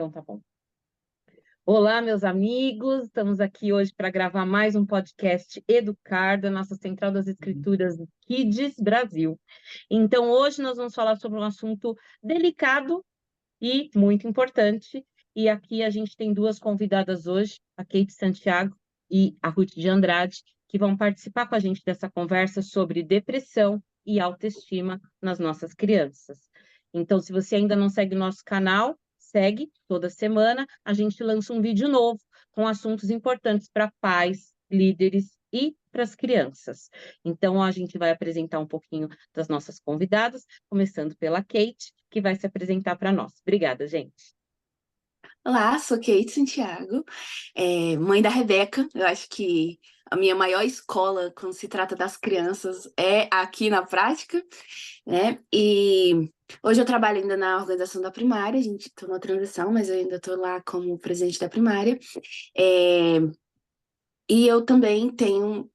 Então tá bom. Olá, meus amigos, estamos aqui hoje para gravar mais um podcast Educar, da nossa Central das Escrituras Kids Brasil. Então, hoje nós vamos falar sobre um assunto delicado e muito importante. E aqui a gente tem duas convidadas hoje, a Kate Santiago e a Ruth de Andrade, que vão participar com a gente dessa conversa sobre depressão e autoestima nas nossas crianças. Então, se você ainda não segue o nosso canal, segue. Toda semana a gente lança um vídeo novo com assuntos importantes para pais, líderes e para as crianças. Então, a gente vai apresentar um pouquinho das nossas convidadas, começando pela Kate, que vai se apresentar para nós. Obrigada, gente. Olá, sou Kate Santiago, mãe da Rebeca. Eu acho que a minha maior escola quando se trata das crianças é aqui na prática, né? E hoje eu trabalho ainda na organização da primária, a gente está na transição, mas eu ainda estou lá como presidente da primária. É, e eu também tenho,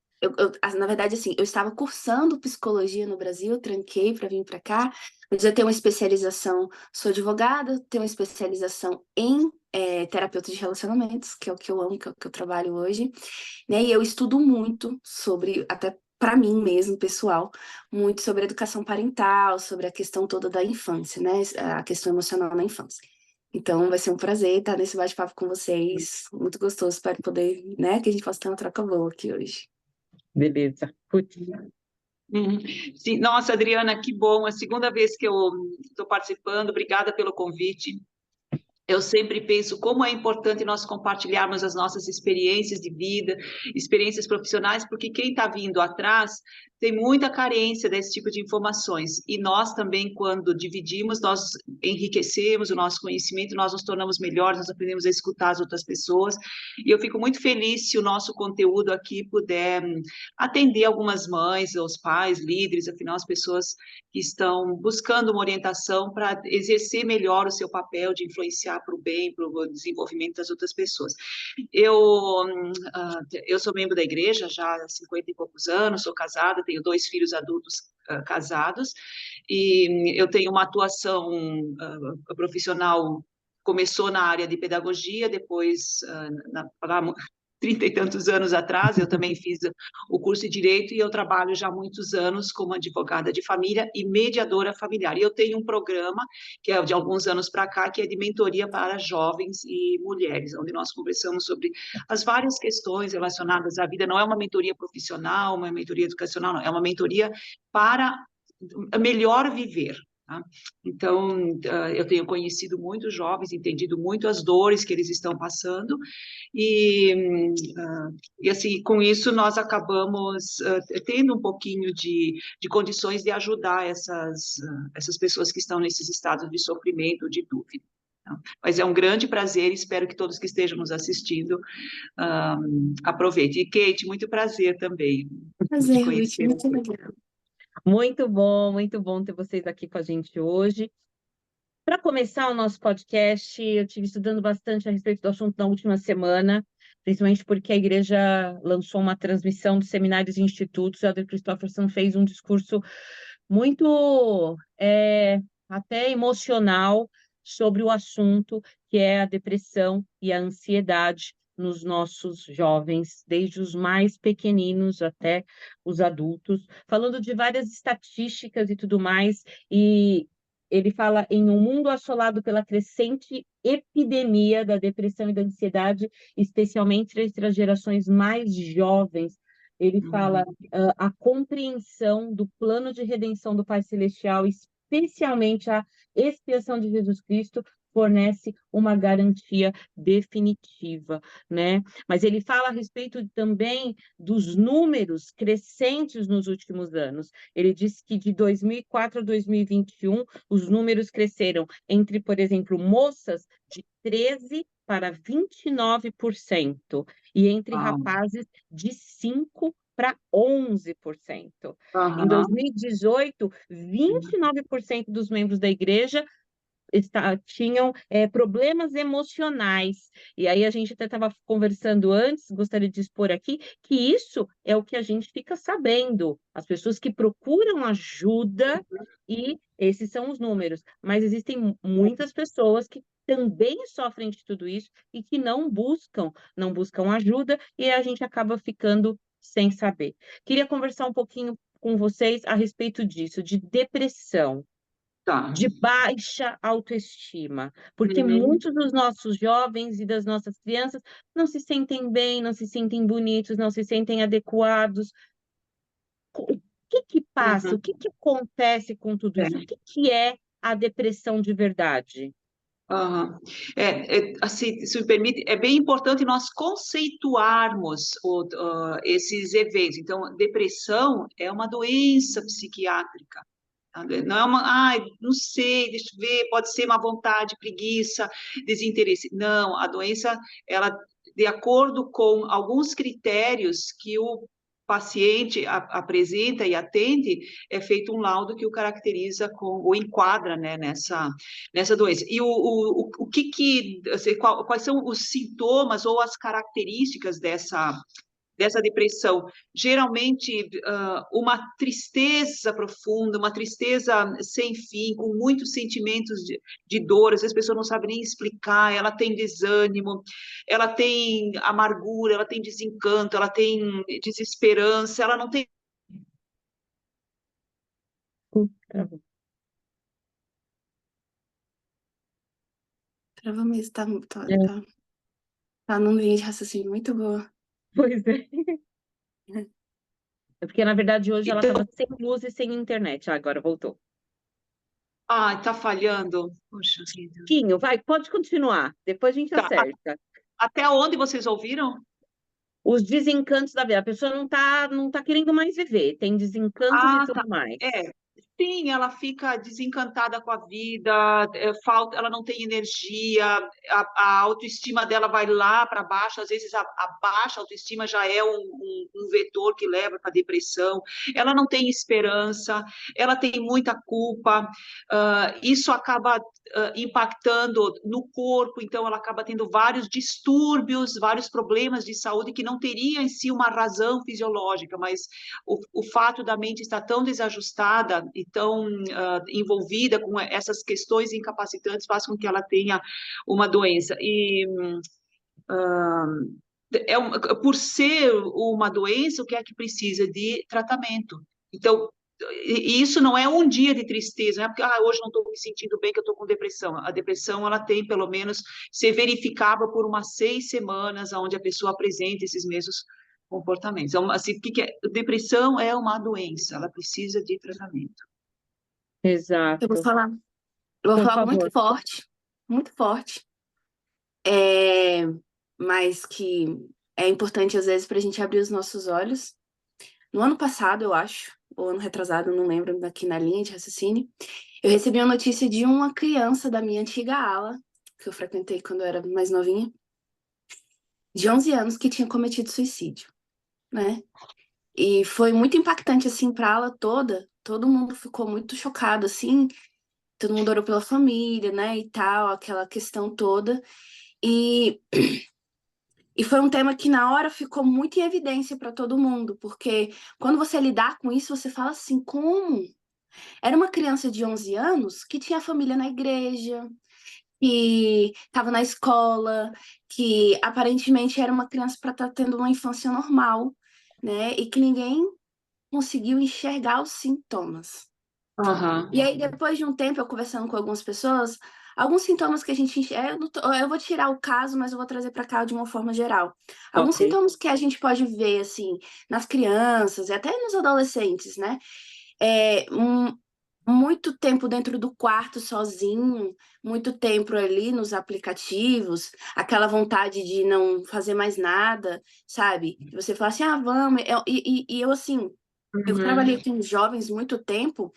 na verdade, assim, eu estava cursando psicologia no Brasil, eu tranquei para vir para cá, mas eu tenho uma especialização, sou advogada, tenho uma especialização em terapeuta de relacionamentos, que é o que eu amo, que é o que eu trabalho hoje, né? E eu estudo muito sobre, até para mim mesmo, pessoal, muito sobre educação parental, sobre a questão toda da infância, né? A questão emocional na infância. Então, vai ser um prazer estar nesse bate-papo com vocês. Muito gostoso, espero poder, né, que a gente possa ter uma troca boa aqui hoje. Beleza. Ruth. Sim, nossa, Adriana, que bom. É a segunda vez que eu estou participando. Obrigada pelo convite. Eu sempre penso como é importante nós compartilharmos as nossas experiências de vida, experiências profissionais, porque quem está vindo atrás tem muita carência desse tipo de informações. E nós também, quando dividimos, nós enriquecemos o nosso conhecimento, nós nos tornamos melhores, nós aprendemos a escutar as outras pessoas. E eu fico muito feliz se o nosso conteúdo aqui puder atender algumas mães, os pais, líderes, afinal, as pessoas que estão buscando uma orientação para exercer melhor o seu papel de influenciar para o bem, para o desenvolvimento das outras pessoas. Eu sou membro da igreja já há 50 e poucos anos, sou casada, tenho 2 filhos adultos casados, e eu tenho uma atuação profissional, começou na área de pedagogia, depois, 30 e tantos anos atrás, eu também fiz o curso de Direito e eu trabalho já há muitos anos como advogada de família e mediadora familiar. E eu tenho um programa, que é de alguns anos para cá, que é de mentoria para jovens e mulheres, onde nós conversamos sobre as várias questões relacionadas à vida. Não é uma mentoria profissional, uma mentoria educacional, não, é uma mentoria para melhor viver. Tá? Então, eu tenho conhecido muitos jovens, entendido muito as dores que eles estão passando, e assim, com isso nós acabamos tendo um pouquinho de condições de ajudar essas pessoas que estão nesses estados de sofrimento, de dúvida. Tá? Mas é um grande prazer, espero que todos que estejam nos assistindo aproveitem. E Kate, muito prazer também Prazer, de Ruth, conhecer muito você. legal. Muito bom ter vocês aqui com a gente hoje. Para começar o nosso podcast, eu estive estudando bastante a respeito do assunto na última semana, principalmente porque a igreja lançou uma transmissão dos seminários e institutos. O Elder Christofferson fez um discurso muito até emocional sobre o assunto, que é a depressão e a ansiedade nos nossos jovens, desde os mais pequeninos até os adultos, falando de várias estatísticas e tudo mais, e ele fala em um mundo assolado pela crescente epidemia da depressão e da ansiedade, especialmente entre as gerações mais jovens. Ele fala a compreensão do plano de redenção do Pai Celestial, especialmente a expiação de Jesus Cristo, fornece uma garantia definitiva, né? Mas ele fala a respeito também dos números crescentes nos últimos anos. Ele diz que de 2004 a 2021, os números cresceram entre, por exemplo, moças de 13% para 29%, e entre rapazes de 5% para 11%. Em 2018, 29% dos membros da igreja tinham problemas emocionais. E aí a gente até estava conversando antes, gostaria de expor aqui, que isso é o que a gente fica sabendo. As pessoas que procuram ajuda, e esses são os números. Mas existem muitas pessoas que também sofrem de tudo isso e que não buscam ajuda, e a gente acaba ficando sem saber. Queria conversar um pouquinho com vocês a respeito disso, de depressão, Tá. de baixa autoestima, porque Uhum. muitos dos nossos jovens e das nossas crianças não se sentem bem, não se sentem bonitos, não se sentem adequados. O que passa? O Uhum. que acontece com tudo isso? O É. que é a depressão de verdade? Aham. Assim, se me permite, é bem importante nós conceituarmos esses eventos. Então, depressão é uma doença psiquiátrica. Tá? Não é não sei, deixa eu ver, pode ser má vontade, preguiça, desinteresse. Não, a doença, ela, de acordo com alguns critérios que o paciente apresenta e atende, é feito um laudo que o caracteriza ou enquadra, né, nessa doença. E o que assim, quais são os sintomas ou as características dessa depressão? Geralmente, uma tristeza profunda, uma tristeza sem fim, com muitos sentimentos de dor, às vezes a pessoa não sabe nem explicar, ela tem desânimo, ela tem amargura, ela tem desencanto, ela tem desesperança, ela não tem. Travou. Trava mesmo, É, tá num linha de raciocínio muito boa. pois é. É porque, na verdade, hoje ela Então, estava sem luz e sem internet. Agora voltou. tá falhando. Poxa vida. Quinho, vai, pode continuar. Depois a gente Tá. acerta. Até onde vocês ouviram? Os desencantos da vida. A pessoa não tá querendo mais viver. Tem desencantos e Tá. tudo mais. Sim, ela fica desencantada com a vida, ela não tem energia, a autoestima dela vai lá para baixo, às vezes a baixa autoestima já é um vetor que leva para a depressão, ela não tem esperança, ela tem muita culpa, isso acaba impactando no corpo, então ela acaba tendo vários distúrbios, vários problemas de saúde que não teria em si uma razão fisiológica, mas o fato da mente estar tão desajustada e tão envolvida com essas questões incapacitantes faz com que ela tenha uma doença. E por ser uma doença, o que é que precisa? De tratamento. Então, e isso não é um dia de tristeza, não é porque hoje não estou me sentindo bem que eu estou com depressão. A depressão, ela tem, pelo menos, ser verificável por umas 6 semanas, onde a pessoa apresenta esses mesmos comportamentos. Então, assim, o que é? Depressão é uma doença, ela precisa de tratamento. Eu vou Exato. falar, eu vou Por falar algo favor. muito forte, é, mas que é importante às vezes para a gente abrir os nossos olhos. No ano passado, eu acho, ou ano retrasado, não lembro, aqui na linha de raciocínio, eu recebi uma notícia de uma criança da minha antiga ala, que eu frequentei quando eu era mais novinha, de 11 anos, que tinha cometido suicídio, né? E foi muito impactante, assim, para a ala toda. Todo mundo ficou muito chocado, assim. Todo mundo orou pela família, né, e tal, aquela questão toda. E foi um tema que na hora ficou muito em evidência para todo mundo, porque quando você lidar com isso, você fala assim, como? Era uma criança de 11 anos que tinha família na igreja, que estava na escola, que aparentemente era uma criança para estar tendo uma infância normal, né? E que ninguém conseguiu enxergar os sintomas. Aham. E aí, depois de um tempo, eu conversando com algumas pessoas, alguns sintomas que a gente enxerga, eu vou tirar o caso, mas eu vou trazer para cá de uma forma geral. Alguns Ok. sintomas que a gente pode ver, assim, nas crianças e até nos adolescentes, né? Muito tempo dentro do quarto sozinho, muito tempo ali nos aplicativos, aquela vontade de não fazer mais nada, sabe? Você fala assim, vamos. E eu, assim, Eu trabalhei com jovens muito tempo.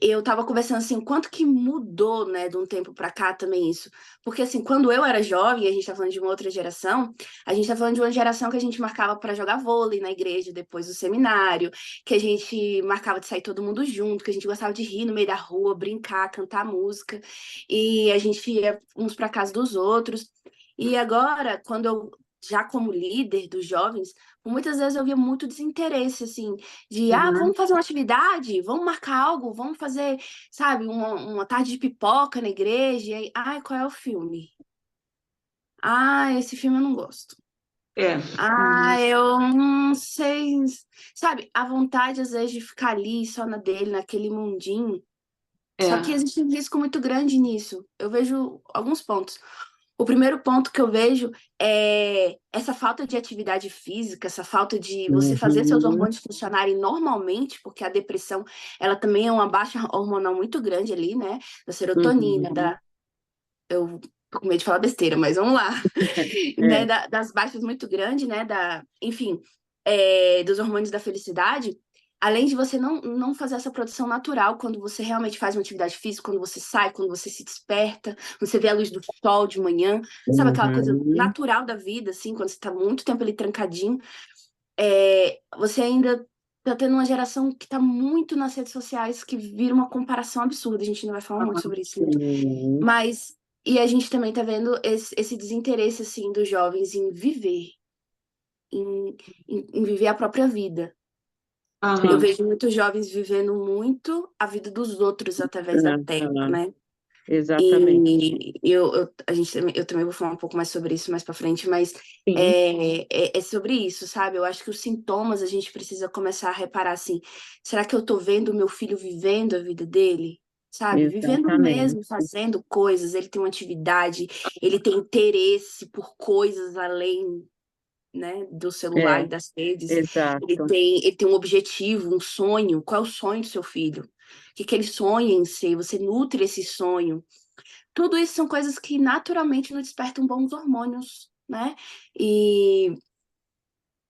Eu estava conversando assim, quanto que mudou, né, de um tempo para cá também isso. Porque assim, quando eu era jovem, a gente tá falando de uma outra geração, a gente tá falando de uma geração que a gente marcava para jogar vôlei na igreja depois do seminário, que a gente marcava de sair todo mundo junto, que a gente gostava de rir no meio da rua, brincar, cantar música, e a gente ia uns para casa dos outros. E agora, quando eu já como líder dos jovens, muitas vezes eu via muito desinteresse, assim, de, Uhum. vamos fazer uma atividade, vamos marcar algo, vamos fazer, sabe, uma tarde de pipoca na igreja, e aí, qual é o filme? Esse filme eu não gosto. É, Eu não sei, sabe, a vontade às vezes de ficar ali só na dele, naquele mundinho, só que é. existe um risco muito grande nisso. Eu vejo alguns pontos. O primeiro ponto que eu vejo é essa falta de atividade física, essa falta de você fazer seus Uhum. hormônios funcionarem normalmente, porque a depressão, ela também é uma baixa hormonal muito grande ali, né? Da serotonina, Uhum. eu tô com medo de falar besteira, mas vamos lá, né? É. Das baixas muito grandes, né? Enfim, dos hormônios da felicidade. Além de você não fazer essa produção natural quando você realmente faz uma atividade física, quando você sai, quando você se desperta, quando você vê a luz do sol de manhã, sabe aquela coisa Uhum. natural da vida, assim, quando você está muito tempo ali trancadinho, você ainda tá tendo uma geração que está muito nas redes sociais, que vira uma comparação absurda. A gente ainda vai falar muito sobre isso, né? Sim. Mas, e a gente também tá vendo esse desinteresse, assim, dos jovens em viver, em viver a própria vida. Eu Aham. vejo muitos jovens vivendo muito a vida dos outros através da tela, Uhum. né? Exatamente. E eu também vou falar um pouco mais sobre isso mais para frente, mas Sim, é sobre isso, sabe? Eu acho que os sintomas a gente precisa começar a reparar assim: será que eu tô vendo o meu filho vivendo a vida dele? Sabe? Vivendo exatamente. mesmo, fazendo coisas, ele tem uma atividade, ele tem interesse por coisas além, né, do celular É, e das redes. exato. Ele tem um objetivo, um sonho. Qual é o sonho do seu filho? O que que ele sonha em ser? Você nutre esse sonho. Tudo isso são coisas que naturalmente nos despertam bons hormônios, né? E,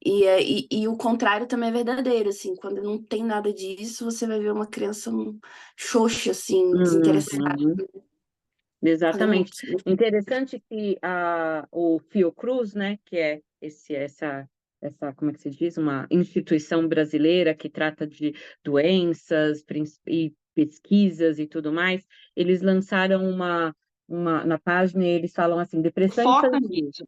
e o contrário também é verdadeiro, assim, quando não tem nada disso, você vai ver uma criança xoxa, assim, desinteressada, Uhum. fazendo Exatamente. muito. Interessante que o Fiocruz, né, que é como é que se diz? Uma instituição brasileira que trata de doenças e pesquisas e tudo mais, eles lançaram na página, e eles falam assim, depressão Foca infantil. nisso.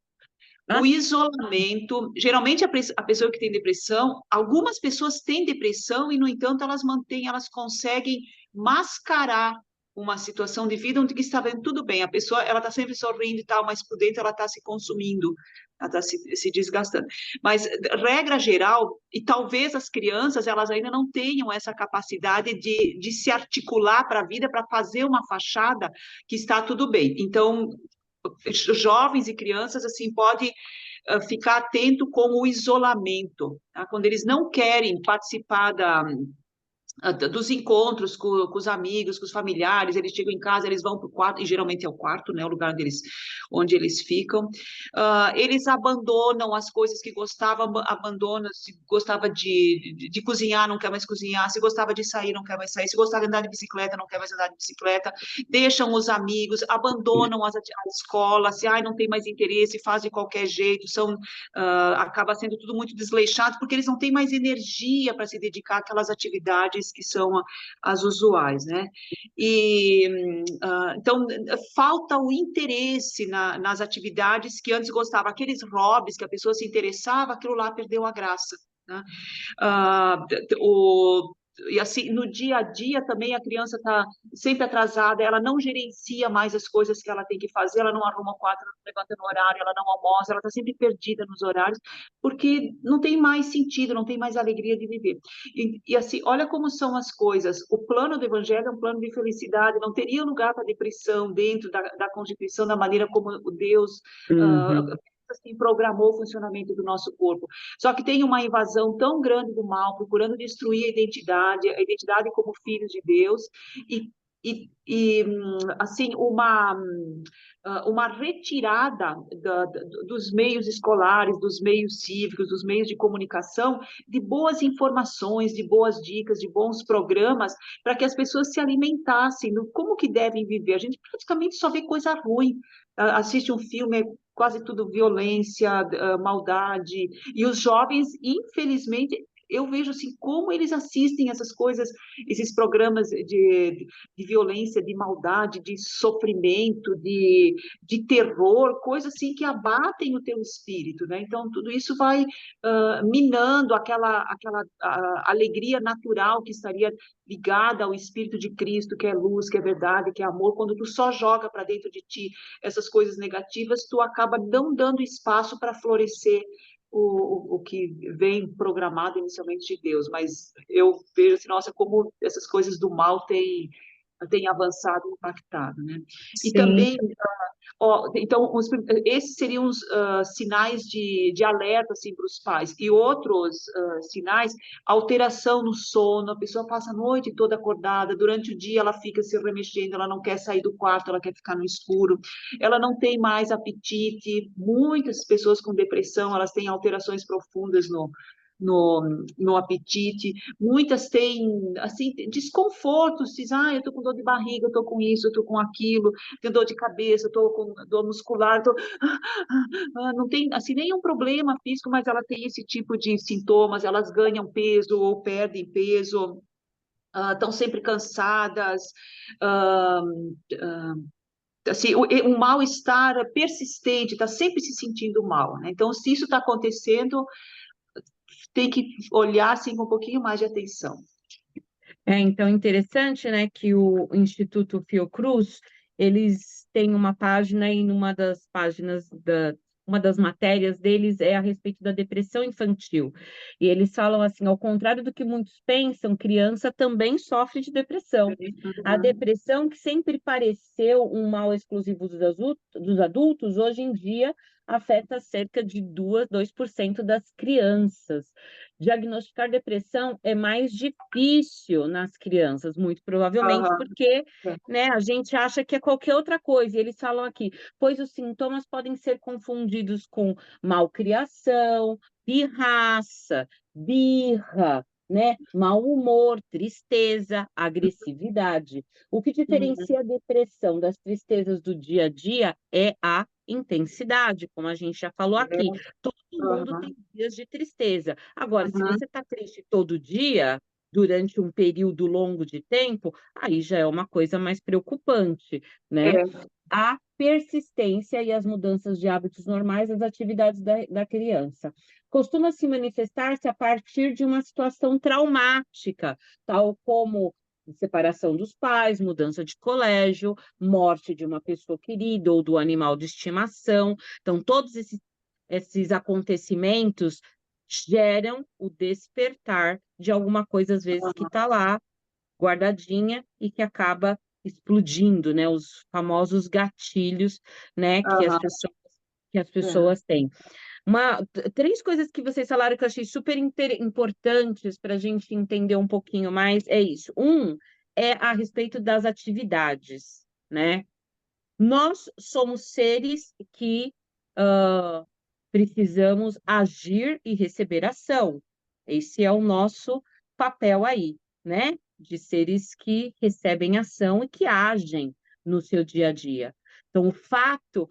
Ah, O isolamento, geralmente a pessoa que tem depressão, algumas pessoas têm depressão e, no entanto, elas conseguem mascarar uma situação de vida onde que está vendo tudo bem. A pessoa, ela está sempre sorrindo e tal, mas por dentro ela está se consumindo, ela está se desgastando. Mas, regra geral, e talvez as crianças, elas ainda não tenham essa capacidade de se articular para a vida, para fazer uma fachada que está tudo bem. Então, jovens e crianças assim pode ficar atento com o isolamento, tá? Quando eles não querem participar dos encontros com os amigos, com os familiares, eles chegam em casa, eles vão para o quarto, e geralmente é o quarto, né, o lugar onde eles ficam. Eles abandonam as coisas que gostavam, abandonam, se gostava de cozinhar, não quer mais cozinhar, se gostava de sair, não quer mais sair, se gostava de andar de bicicleta, não quer mais andar de bicicleta, deixam os amigos, abandonam a escola, se não tem mais interesse, faz de qualquer jeito, acaba sendo tudo muito desleixado, porque eles não têm mais energia para se dedicar àquelas atividades que são as usuais, né? Então, falta o interesse nas atividades que antes gostava, aqueles hobbies que a pessoa se interessava, aquilo lá perdeu a graça, né? Ah, e assim, no dia a dia também a criança está sempre atrasada, ela não gerencia mais as coisas que ela tem que fazer, ela não arruma o quarto, ela não levanta no horário, ela não almoça, ela está sempre perdida nos horários, porque não tem mais sentido, não tem mais alegria de viver. Assim, olha como são as coisas. O plano do Evangelho é um plano de felicidade, não teria lugar para depressão dentro da Constituição, da maneira como o Deus uhum. assim, programou o funcionamento do nosso corpo. Só que tem uma invasão tão grande do mal, procurando destruir a identidade como filhos de Deus, assim, uma retirada dos meios escolares, dos meios cívicos, dos meios de comunicação, de boas informações, de boas dicas, de bons programas, para que as pessoas se alimentassem no como que devem viver. A gente praticamente só vê coisa ruim, assiste um filme, é quase tudo violência, maldade, e os jovens, infelizmente, eu vejo assim como eles assistem essas coisas, esses programas de violência, de maldade, de sofrimento, de terror, coisas assim que abatem o teu espírito, né? Então, tudo isso vai minando aquela alegria natural que estaria ligada ao Espírito de Cristo, que é luz, que é verdade, que é amor. Quando tu só joga para dentro de ti essas coisas negativas, tu acaba não dando espaço para florescer o que vem programado inicialmente de Deus, mas eu vejo assim, nossa, como essas coisas do mal têm avançado e impactado, né? E Sim. também, então, esses seriam os sinais de alerta assim, para os pais. E outros sinais, alteração no sono, a pessoa passa a noite toda acordada, durante o dia ela fica se remexendo, ela não quer sair do quarto, ela quer ficar no escuro, ela não tem mais apetite. Muitas pessoas com depressão, elas têm alterações profundas no apetite, muitas têm, assim, desconfortos, dizem, eu tô com dor de barriga, eu tô com isso, eu tô com aquilo, tenho dor de cabeça, eu tô com dor muscular, não tem, assim, nenhum problema físico, mas ela tem esse tipo de sintomas, elas ganham peso ou perdem peso, estão sempre cansadas, ah, assim, um mal-estar persistente, está sempre se sentindo mal, né? Então, se isso está acontecendo, tem que olhar assim com um pouquinho mais de atenção. Então, interessante, né, que o Instituto Fiocruz, eles têm uma página e numa das páginas uma das matérias deles é a respeito da depressão infantil. E eles falam assim, ao contrário do que muitos pensam, criança também sofre de depressão. A depressão, que sempre pareceu um mal exclusivo dos adultos, hoje em dia afeta cerca de 2% das crianças. Diagnosticar depressão é mais difícil nas crianças, muito provavelmente porque, né, a gente acha que é qualquer outra coisa. E eles falam aqui, pois os sintomas podem ser confundidos com malcriação, pirraça, birra, né, mau humor, tristeza, agressividade. O que diferencia a depressão das tristezas do dia a dia é a intensidade, como a gente já falou aqui. Todo mundo tem dias de tristeza. Agora, se você está triste todo dia, durante um período longo de tempo, aí já é uma coisa mais preocupante, né? A persistência e as mudanças de hábitos normais das atividades da criança. Costuma se manifestar-se a partir de uma situação traumática, tal como separação dos pais, mudança de colégio, morte de uma pessoa querida ou do animal de estimação. Então, todos esses acontecimentos geram o despertar de alguma coisa, às vezes, que está lá guardadinha e que acaba explodindo, né? Os famosos gatilhos, né? Que as pessoas têm. Três coisas que vocês falaram que eu achei super importantes para a gente entender um pouquinho mais é isso. É a respeito das atividades, né? Nós somos seres que precisamos agir e receber ação. Esse é o nosso papel aí, né? De seres que recebem ação e que agem no seu dia a dia. Então, o fato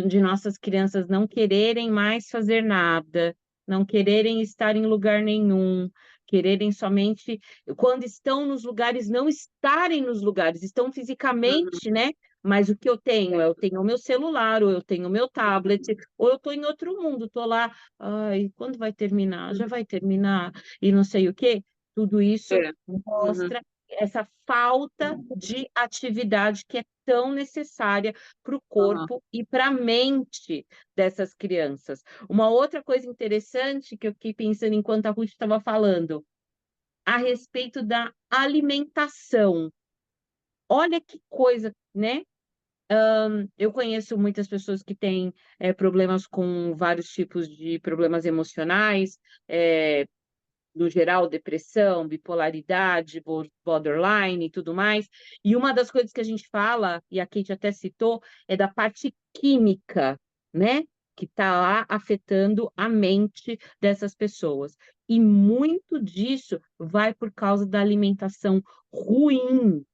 de nossas crianças não quererem mais fazer nada, não quererem estar em lugar nenhum, quererem somente, quando estão nos lugares, não estarem nos lugares, estão fisicamente, né? Mas o que eu tenho o meu celular, ou eu tenho o meu tablet, ou eu estou em outro mundo, estou lá, ai, quando vai terminar? Já vai terminar, e não sei o quê. Tudo isso mostra essa falta de atividade que é tão necessária para o corpo e para a mente dessas crianças. Uma outra coisa interessante que eu fiquei pensando enquanto a Ruth estava falando, a respeito da alimentação. Olha que coisa, né? Eu conheço muitas pessoas que têm problemas com vários tipos de problemas emocionais, no geral, depressão, bipolaridade, borderline e tudo mais. E uma das coisas que a gente fala, e a Kate até citou, é da parte química, né? Que está lá afetando a mente dessas pessoas. E muito disso vai por causa da alimentação ruim,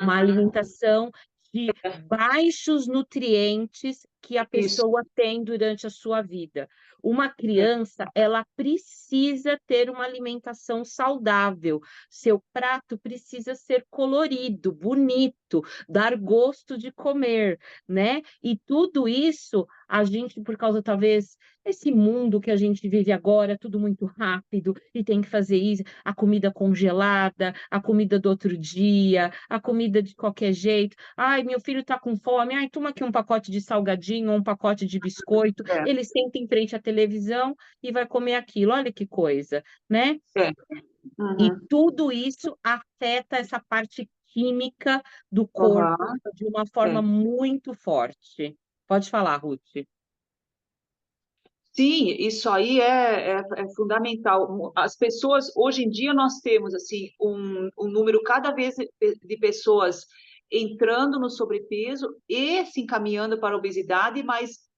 uma alimentação de baixos nutrientes que a Isso. pessoa tem durante a sua vida. Uma criança, ela precisa ter uma alimentação saudável. Seu prato precisa ser colorido, bonito, dar gosto de comer, né? E tudo isso, a gente, por causa, talvez, esse mundo que a gente vive agora, tudo muito rápido, e tem que fazer isso, a comida congelada, a comida do outro dia, a comida de qualquer jeito. Ai, meu filho está com fome. Ai, toma aqui um pacote de salgadinho ou um pacote de biscoito. É, Ele senta em frente à televisão e vai comer aquilo. Olha que coisa, né? é. E Uhum. tudo isso afeta essa parte química do corpo Aham. de uma forma É. muito forte. Pode falar, Ruth. Sim, isso aí é fundamental. As pessoas, hoje em dia, nós temos assim um número cada vez de pessoas entrando no sobrepeso e se encaminhando para a obesidade, mas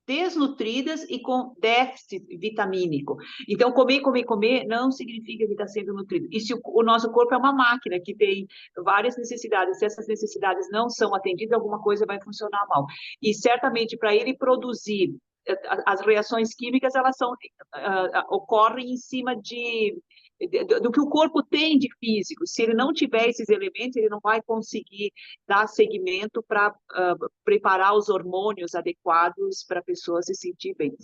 desnutridas e com déficit vitamínico. Então, comer não significa que está sendo nutrido. E se o nosso corpo é uma máquina que tem várias necessidades, se essas necessidades não são atendidas, alguma coisa vai funcionar mal. E certamente para ele produzir as reações químicas, elas ocorrem em cima do que o corpo tem de físico. Se ele não tiver esses elementos, ele não vai conseguir dar seguimento para preparar os hormônios adequados para a pessoa se sentir bem.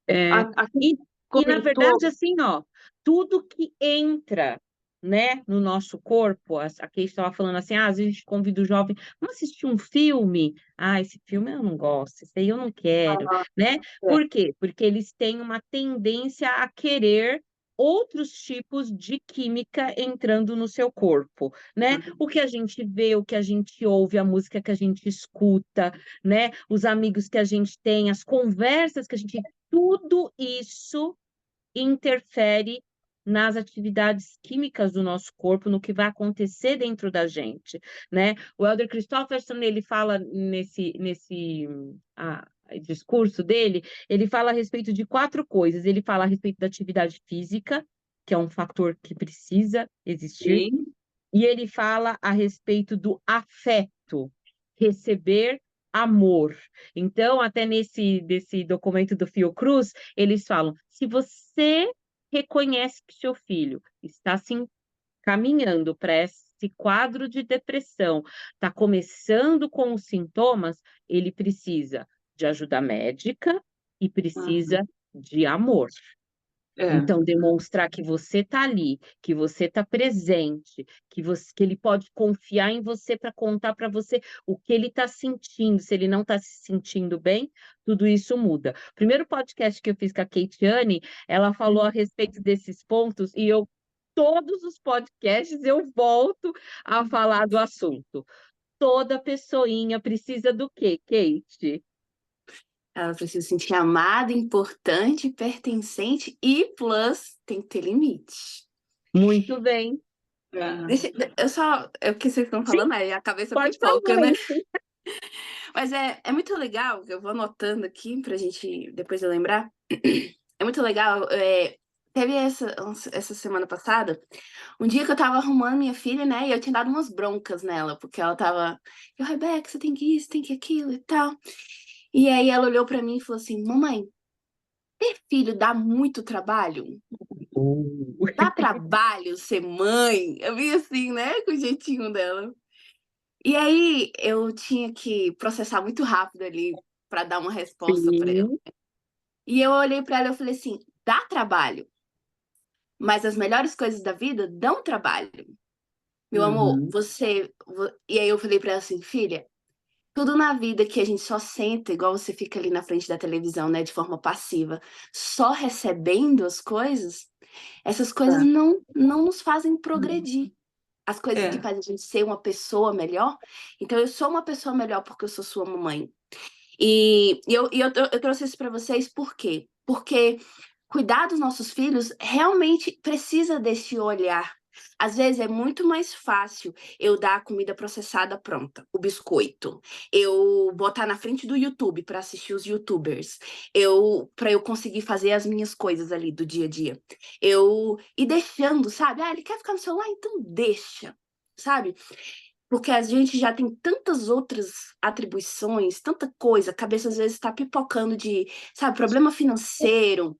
É, Aqui na comentou, verdade, assim, ó, tudo que entra, né, no nosso corpo, a Kate estava falando assim, às vezes a gente convida o jovem, vamos assistir um filme? Ah, esse filme eu não gosto, esse aí eu não quero, né? é, Por quê? Porque eles têm uma tendência a querer outros tipos de química entrando no seu corpo, né? O que a gente vê, o que a gente ouve, a música que a gente escuta, né? Os amigos que a gente tem, as conversas que a gente... Tudo isso interfere nas atividades químicas do nosso corpo, no que vai acontecer dentro da gente, né? O Elder Christofferson, ele fala nesse discurso dele, ele fala a respeito de 4 coisas. Ele fala a respeito da atividade física, que é um fator que precisa existir, sim, e ele fala a respeito do afeto, receber amor. Então, até desse documento do Fiocruz, eles falam: se você reconhece que seu filho está se caminhando para esse quadro de depressão, está começando com os sintomas, ele precisa de ajuda médica e precisa de amor. é, Então, demonstrar que você está ali, que você está presente, que ele pode confiar em você para contar para você o que ele está sentindo. Se ele não está se sentindo bem, tudo isso muda. O primeiro podcast que eu fiz com a Keitiane, ela falou a respeito desses pontos e todos os podcasts, eu volto a falar do assunto. Toda pessoinha precisa do quê, Kate? Ela precisa se sentir amada, importante, pertencente e plus tem que ter limite. Muito bem. É o que vocês estão Sim, falando, aí a cabeça pode pipoca, falar. né? Mas é muito legal, eu vou anotando aqui pra gente depois eu lembrar. É muito legal. Teve essa semana passada, um dia que eu tava arrumando minha filha, né? E eu tinha dado umas broncas nela, porque ela tava. Rebeca, você tem que isso, tem que aquilo e tal. E aí ela olhou pra mim e falou assim: Mamãe, ter filho dá muito trabalho? Dá trabalho ser mãe? Eu vi assim, né? Com o jeitinho dela. E aí eu tinha que processar muito rápido ali pra dar uma resposta pra ela. Sim. E eu olhei pra ela e eu falei assim: dá trabalho, mas as melhores coisas da vida dão trabalho. Meu amor, Uhum. E aí eu falei pra ela assim: filha, tudo na vida que a gente só senta, igual você fica ali na frente da televisão, né, de forma passiva, só recebendo as coisas, essas coisas não nos fazem progredir. As coisas que É, fazem a gente ser uma pessoa melhor. Então, eu sou uma pessoa melhor porque eu sou sua mamãe. E eu trouxe isso para vocês por quê? Porque cuidar dos nossos filhos realmente precisa desse olhar. Às vezes é muito mais fácil eu dar a comida processada pronta, o biscoito, eu botar na frente do YouTube para assistir os YouTubers, para eu conseguir fazer as minhas coisas ali do dia a dia. Eu ir deixando, sabe? Ah, ele quer ficar no celular, então deixa, sabe? Porque a gente já tem tantas outras atribuições, tanta coisa, a cabeça às vezes está pipocando de, sabe, problema financeiro,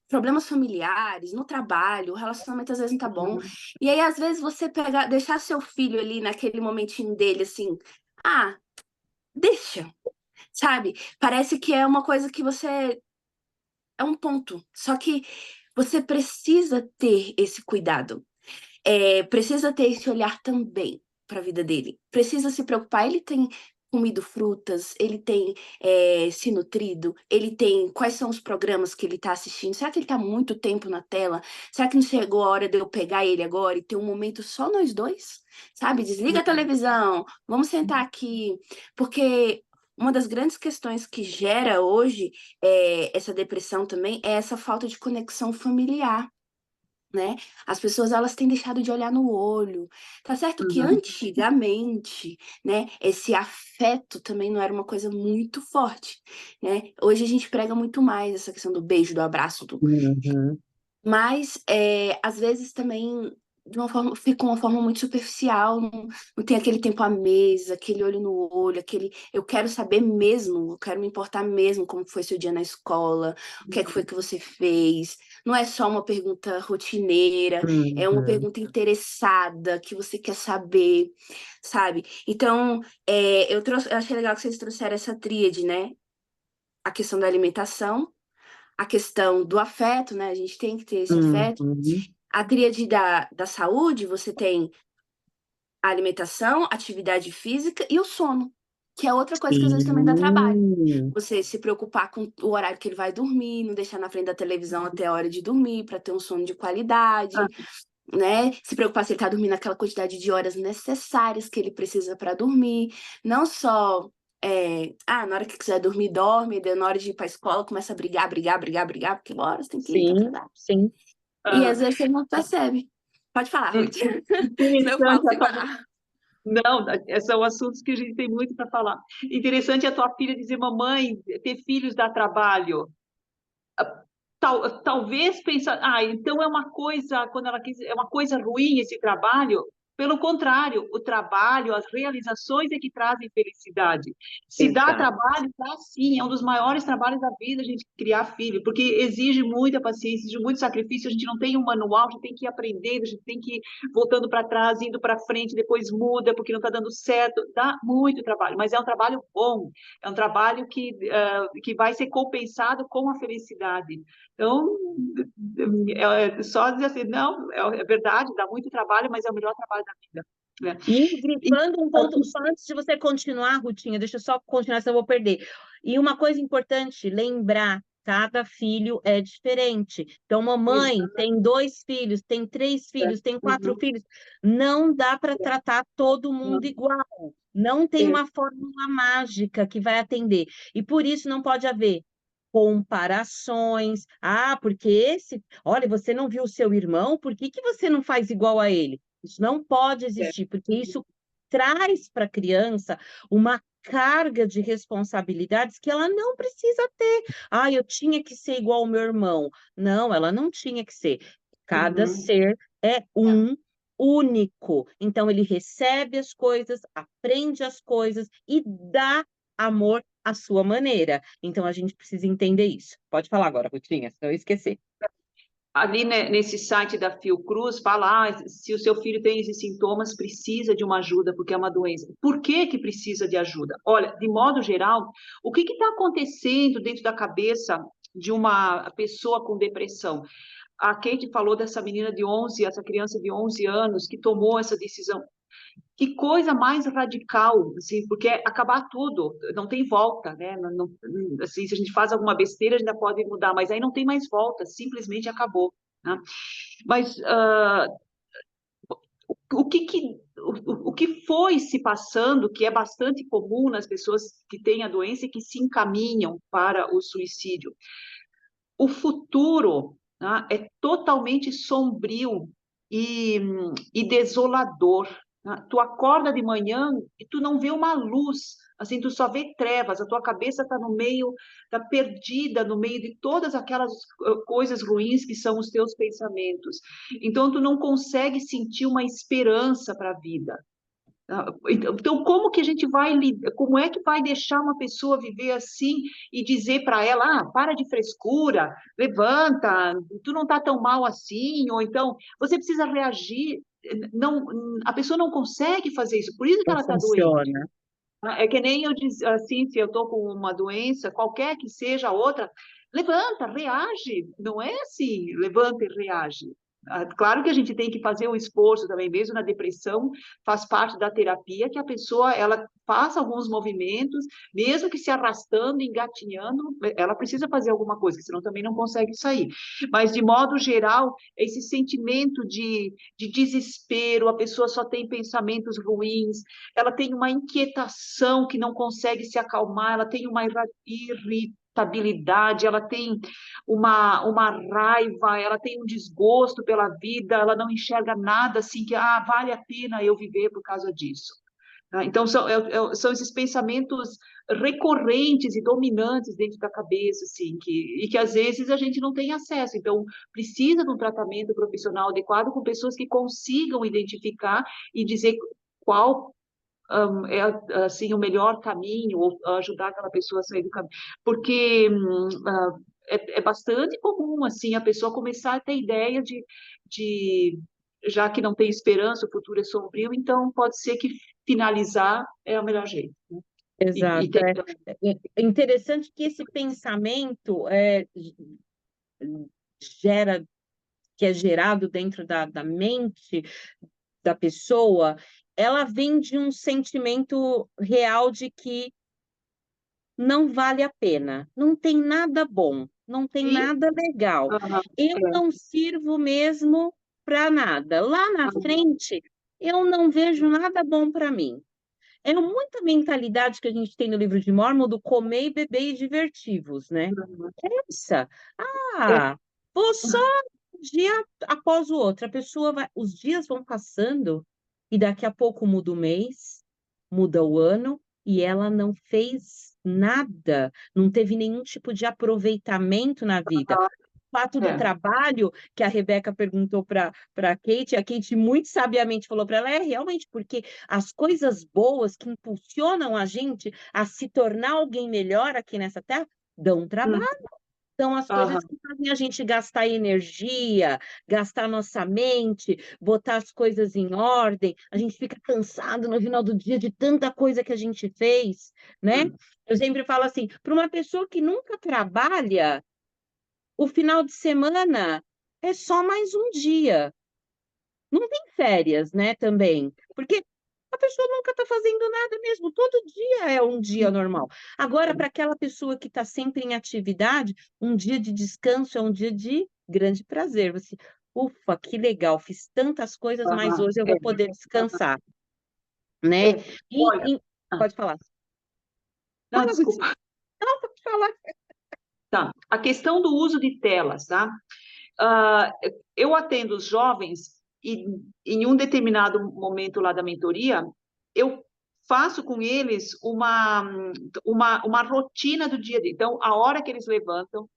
problemas familiares, no trabalho, o relacionamento às vezes não tá bom. E aí, às vezes, você deixar seu filho ali naquele momentinho dele, assim, ah, deixa, sabe? Parece que é uma coisa que você. É um ponto. Só que você precisa ter esse cuidado. Precisa ter esse olhar também para a vida dele. Precisa se preocupar. Ele tem comido frutas, ele tem se nutrido, ele tem quais são os programas que ele está assistindo. Será que ele está muito tempo na tela? Será que não chegou a hora de eu pegar ele agora e ter um momento só nós dois? Sabe? Desliga a televisão, vamos sentar aqui. Porque uma das grandes questões que gera hoje essa depressão também é essa falta de conexão familiar. Né? As pessoas elas têm deixado de olhar no olho. Tá certo que antigamente, né, esse afeto também não era uma coisa muito forte, né? Hoje a gente prega muito mais essa questão do beijo, do abraço, Uhum. mas às vezes também de uma forma, fica uma forma muito superficial, não tem aquele tempo à mesa, aquele olho no olho, aquele eu quero saber mesmo, eu quero me importar mesmo como foi seu dia na escola, o que é que foi que você fez. Não é só uma pergunta rotineira, é uma Uhum. pergunta interessada, que você quer saber, sabe? Então, eu achei legal que vocês trouxeram essa tríade, né? A questão da alimentação, a questão do afeto, né? A gente tem que ter esse afeto. Uhum. A tríade da saúde, você tem a alimentação, atividade física e o sono, que é outra coisa que às vezes também dá trabalho. Sim. Você se preocupar com o horário que ele vai dormir, não deixar na frente da televisão até a hora de dormir, para ter um sono de qualidade, né? Se preocupar se ele está dormindo aquela quantidade de horas necessárias que ele precisa para dormir, não só na hora que quiser dormir, dorme, daí na hora de ir para a escola começa a brigar, porque horas tem que ir, tem que Sim, estudar. sim. E Ah, às vezes você não percebe. Pode falar, Ruth. Senão eu falo interessante sem parar. Não, são assuntos que a gente tem muito para falar. Interessante a tua filha dizer, mamãe, ter filhos dá trabalho. Talvez pensar, então é uma coisa, quando ela quis, é uma coisa ruim esse trabalho. Pelo contrário, o trabalho, as realizações é que trazem felicidade. Se dá Exato. trabalho, dá sim, é um dos maiores trabalhos da vida a gente criar filho, porque exige muita paciência, exige muito sacrifício, a gente não tem um manual, a gente tem que ir aprendendo, a gente tem que ir voltando para trás, indo para frente, depois muda porque não está dando certo, dá muito trabalho, mas é um trabalho bom, é um trabalho que vai ser compensado com a felicidade. Então, só dizer assim, não, é verdade, dá muito trabalho, mas é o melhor trabalho da vida. Né? E grifando um ponto, só antes de você continuar, Rutinha, deixa eu só continuar, senão eu vou perder. E uma coisa importante, lembrar, cada filho é diferente. Então, mamãe tem 2 filhos, tem 3 filhos, tem 4 filhos. Não dá para tratar todo mundo igual. Não tem uma fórmula mágica que vai atender. E por isso não pode haver comparações. Ah, porque olha, você não viu o seu irmão, por que que você não faz igual a ele? Isso não pode existir, porque isso traz para a criança uma carga de responsabilidades que ela não precisa ter. Ah, eu tinha que ser igual ao meu irmão. Não, ela não tinha que ser. Cada ser é único. Então, ele recebe as coisas, aprende as coisas e dá amor à sua maneira. Então, a gente precisa entender isso. Pode falar agora, Rutinha, senão eu esquecer. Ali nesse site da Fiocruz, fala, se o seu filho tem esses sintomas, precisa de uma ajuda, porque é uma doença. Por que que precisa de ajuda? Olha, de modo geral, o que está acontecendo dentro da cabeça de uma pessoa com depressão? A Kate falou dessa menina de 11, essa criança de 11 anos que tomou essa decisão. Que coisa mais radical, assim, porque é acabar tudo, não tem volta, né? Assim, se a gente faz alguma besteira, a gente ainda pode mudar, mas aí não tem mais volta, simplesmente acabou. Né? Mas o que foi se passando, que é bastante comum nas pessoas que têm a doença e que se encaminham para o suicídio? o futuro, tá, é totalmente sombrio e desolador. Tá? Tu acorda de manhã e tu não vê uma luz, assim, tu só vê trevas, a tua cabeça está no meio, está perdida no meio de todas aquelas coisas ruins que são os teus pensamentos. Então, tu não consegue sentir uma esperança para a vida. Então, como que a gente vai, como é que vai deixar uma pessoa viver assim e dizer para ela, para de frescura, levanta, tu não está tão mal assim, ou então você precisa reagir. Não, a pessoa não consegue fazer isso, por isso que Não ela está doente. funciona. É que nem eu diz assim, se eu estou com uma doença, qualquer que seja a outra, levanta, reage. Não é assim, levanta e reage. Claro que a gente tem que fazer um esforço também, mesmo na depressão, faz parte da terapia que a pessoa ela faça alguns movimentos, mesmo que se arrastando, engatinhando, ela precisa fazer alguma coisa, senão também não consegue sair. Mas, de modo geral, esse sentimento de desespero, a pessoa só tem pensamentos ruins, ela tem uma inquietação que não consegue se acalmar, ela tem uma irritabilidade, ela tem uma raiva, ela tem um desgosto pela vida, ela não enxerga nada assim que vale a pena eu viver por causa disso. Então, são esses pensamentos recorrentes e dominantes dentro da cabeça, assim, e que às vezes a gente não tem acesso. Então, precisa de um tratamento profissional adequado com pessoas que consigam identificar e dizer qual é assim o melhor caminho, ou ajudar aquela pessoa a sair do caminho, porque é bastante comum assim a pessoa começar a ter ideia de já que não tem esperança, o futuro é sombrio, então pode ser que finalizar é o melhor jeito, né? E Exato. tem, É interessante que esse pensamento gera, que é gerado dentro da mente da pessoa, ela vem de um sentimento real de que não vale a pena, não tem nada bom, não tem sim, nada legal. aham, Eu não sirvo mesmo para nada. Lá na aham, frente, eu não vejo nada bom para mim. É muita mentalidade que a gente tem no livro de Mórmon do comer, beber e divertir-vos, né? aham. Essa. É, Vou só um dia após o outro. A pessoa vai, os dias vão passando e daqui a pouco muda o mês, muda o ano e ela não fez nada, não teve nenhum tipo de aproveitamento na vida. O fato do é, trabalho que a Rebeca perguntou para a Kate muito sabiamente falou para ela, é realmente porque as coisas boas que impulsionam a gente a se tornar alguém melhor aqui nessa terra dão hum, trabalho. São as coisas aham, que fazem a gente gastar energia, gastar nossa mente, botar as coisas em ordem. A gente fica cansado no final do dia de tanta coisa que a gente fez, né? hum, Eu sempre falo assim, para uma pessoa que nunca trabalha, o final de semana é só mais um dia. Não tem férias, né, também, porque a pessoa nunca está fazendo nada mesmo, todo dia é um dia normal. Agora, para aquela pessoa que está sempre em atividade, um dia de descanso é um dia de grande prazer. Você, ufa, que legal, fiz tantas coisas, mas aham, hoje eu vou poder descansar, é. né? Olha, Pode falar. não, Fala, Ruth. desculpa. Não, pode falar. Tá. A questão do uso de telas, tá? Ah, eu atendo os jovens e em um determinado momento lá da mentoria, eu faço com eles uma rotina do dia a dia. Então, a hora que eles levantam,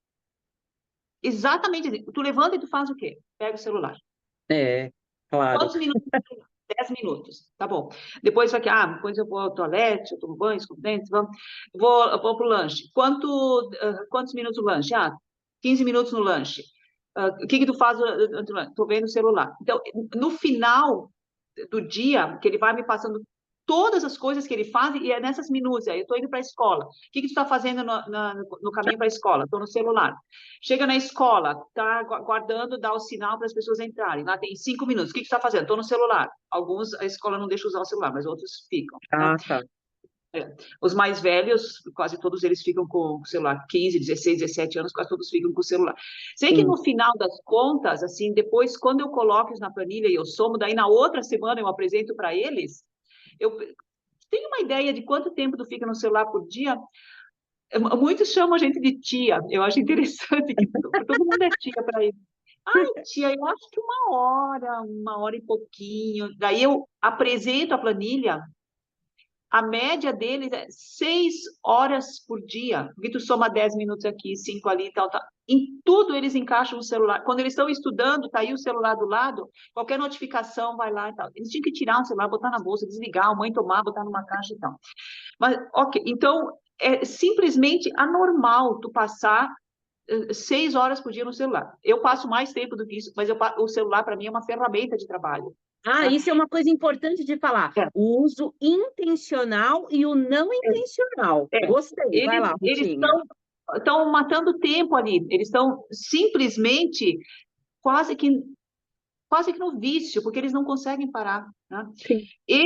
exatamente assim, tu levanta e tu faz o quê? Pega o celular. É, claro. Quantos minutos? 10 minutos, tá bom. Depois vai que, depois eu vou ao toalete, eu tomo banho, escovo dentes, eu vou pro lanche. Quantos minutos no lanche? 15 minutos no lanche. O que tu faz antes do lanche? Tô vendo o celular. Então, no final do dia, que ele vai me passando todas as coisas que ele faz, e é nessas minutos, aí eu estou indo para a escola. O que tu está fazendo no caminho para a escola? Estou no celular. Chega na escola, está guardando, dá o sinal para as pessoas entrarem. Lá tem 5 minutos. O que tu está fazendo? Estou no celular. Alguns, a escola não deixa usar o celular, mas outros ficam, né? Tá. Os mais velhos, quase todos eles ficam com o celular, 15, 16, 17 anos, quase todos ficam com o celular. Sei que Sim. no final das contas, assim, depois, quando eu coloco isso na planilha e eu somo, daí na outra semana eu apresento para eles, eu tenho uma ideia de quanto tempo tu fica no celular por dia? Muitos chamam a gente de tia. Eu acho interessante que todo mundo é tia para ele. Ai, tia, eu acho que 1 hora e pouquinho. Daí eu apresento a planilha. A média deles é 6 horas por dia, porque tu soma 10 minutos aqui, 5 ali, tal, tal. Em tudo eles encaixam o celular. Quando eles estão estudando, tá aí o celular do lado, qualquer notificação vai lá e tal. Eles tinham que tirar o celular, botar na bolsa, desligar, a mãe tomar, botar numa caixa e tal. Mas, ok, então é simplesmente anormal tu passar 6 horas por dia no celular. Eu passo mais tempo do que isso, mas o celular para mim é uma ferramenta de trabalho. Ah, Tá? isso é uma coisa importante de falar. É, O uso intencional e o não intencional. é. Gostei. Vai lá, Eles Rutinha. estão matando tempo ali. Eles estão simplesmente quase que quase que no vício, porque eles não conseguem parar. Né? Sim. E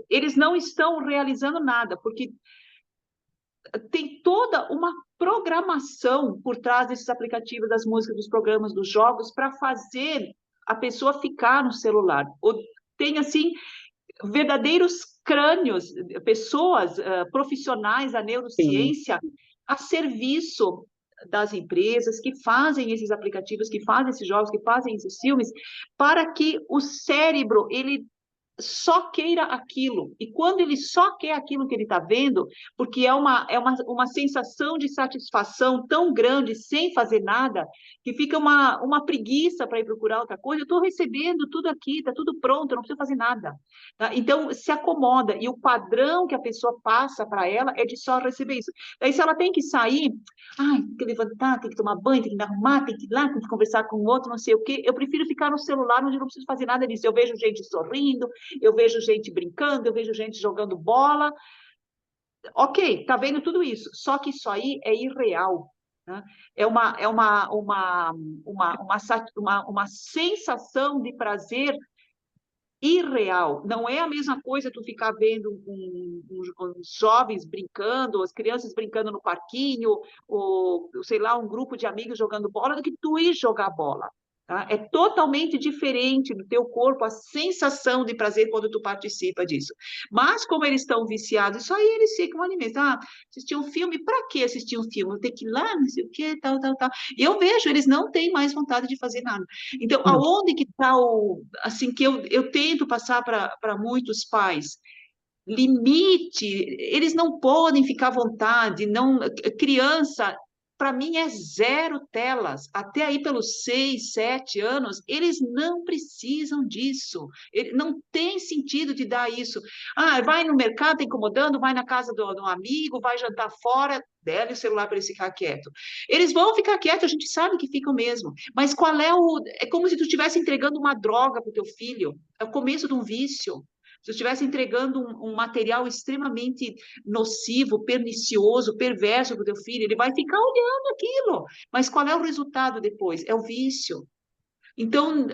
eles não estão realizando nada, porque tem toda uma programação por trás desses aplicativos, das músicas, dos programas, dos jogos, para fazer a pessoa ficar no celular. Tem, assim, verdadeiros crânios, pessoas profissionais da Sim. neurociência a serviço das empresas que fazem esses aplicativos, que fazem esses jogos, que fazem esses filmes, para que o cérebro ele só queira aquilo. E quando ele só quer aquilo que ele está vendo, porque é uma sensação de satisfação tão grande sem fazer nada, que fica uma preguiça para ir procurar outra coisa. Eu estou recebendo tudo aqui, está tudo pronto, eu não preciso fazer nada. Tá? Então, se acomoda. E o padrão que a pessoa passa para ela é de só receber isso. Daí, se ela tem que sair, ai, tem que levantar, tem que tomar banho, tem que arrumar, tem que ir lá, tem que conversar com o outro, não sei o quê. Eu prefiro ficar no celular onde eu não preciso fazer nada disso. Eu vejo gente sorrindo, eu vejo gente brincando, eu vejo gente jogando bola. Ok, tá vendo tudo isso. Só que isso aí é irreal. Né? É uma sensação de prazer irreal. Não é a mesma coisa tu ficar vendo os jovens brincando, as crianças brincando no parquinho, ou, sei lá, um grupo de amigos jogando bola, do que tu ir jogar bola. Tá? É totalmente diferente do teu corpo a sensação de prazer quando tu participa disso. Mas como eles estão viciados, isso aí eles ficam alimentados. Ah, assistir um filme, para que assistir um filme? Eu tenho que ir lá, não sei o quê, tal, tal, tal. E eu vejo, eles não têm mais vontade de fazer nada. Então, Não. aonde que está assim, que eu tento passar para muitos pais? Limite, eles não podem ficar à vontade, não, criança, para mim é zero telas, até aí pelos 6, 7 anos, eles não precisam disso, não tem sentido de dar isso. Ah, vai no mercado, tá incomodando, vai na casa de um amigo, vai jantar fora, deve o celular para ele ficar quieto. Eles vão ficar quietos, a gente sabe que ficam mesmo, mas qual é o... É como se tu estivesse entregando uma droga para o teu filho, é o começo de um vício. Se eu estivesse entregando um material extremamente nocivo, pernicioso, perverso para o teu filho, ele vai ficar olhando aquilo. Mas qual é o resultado depois? É o vício. Então,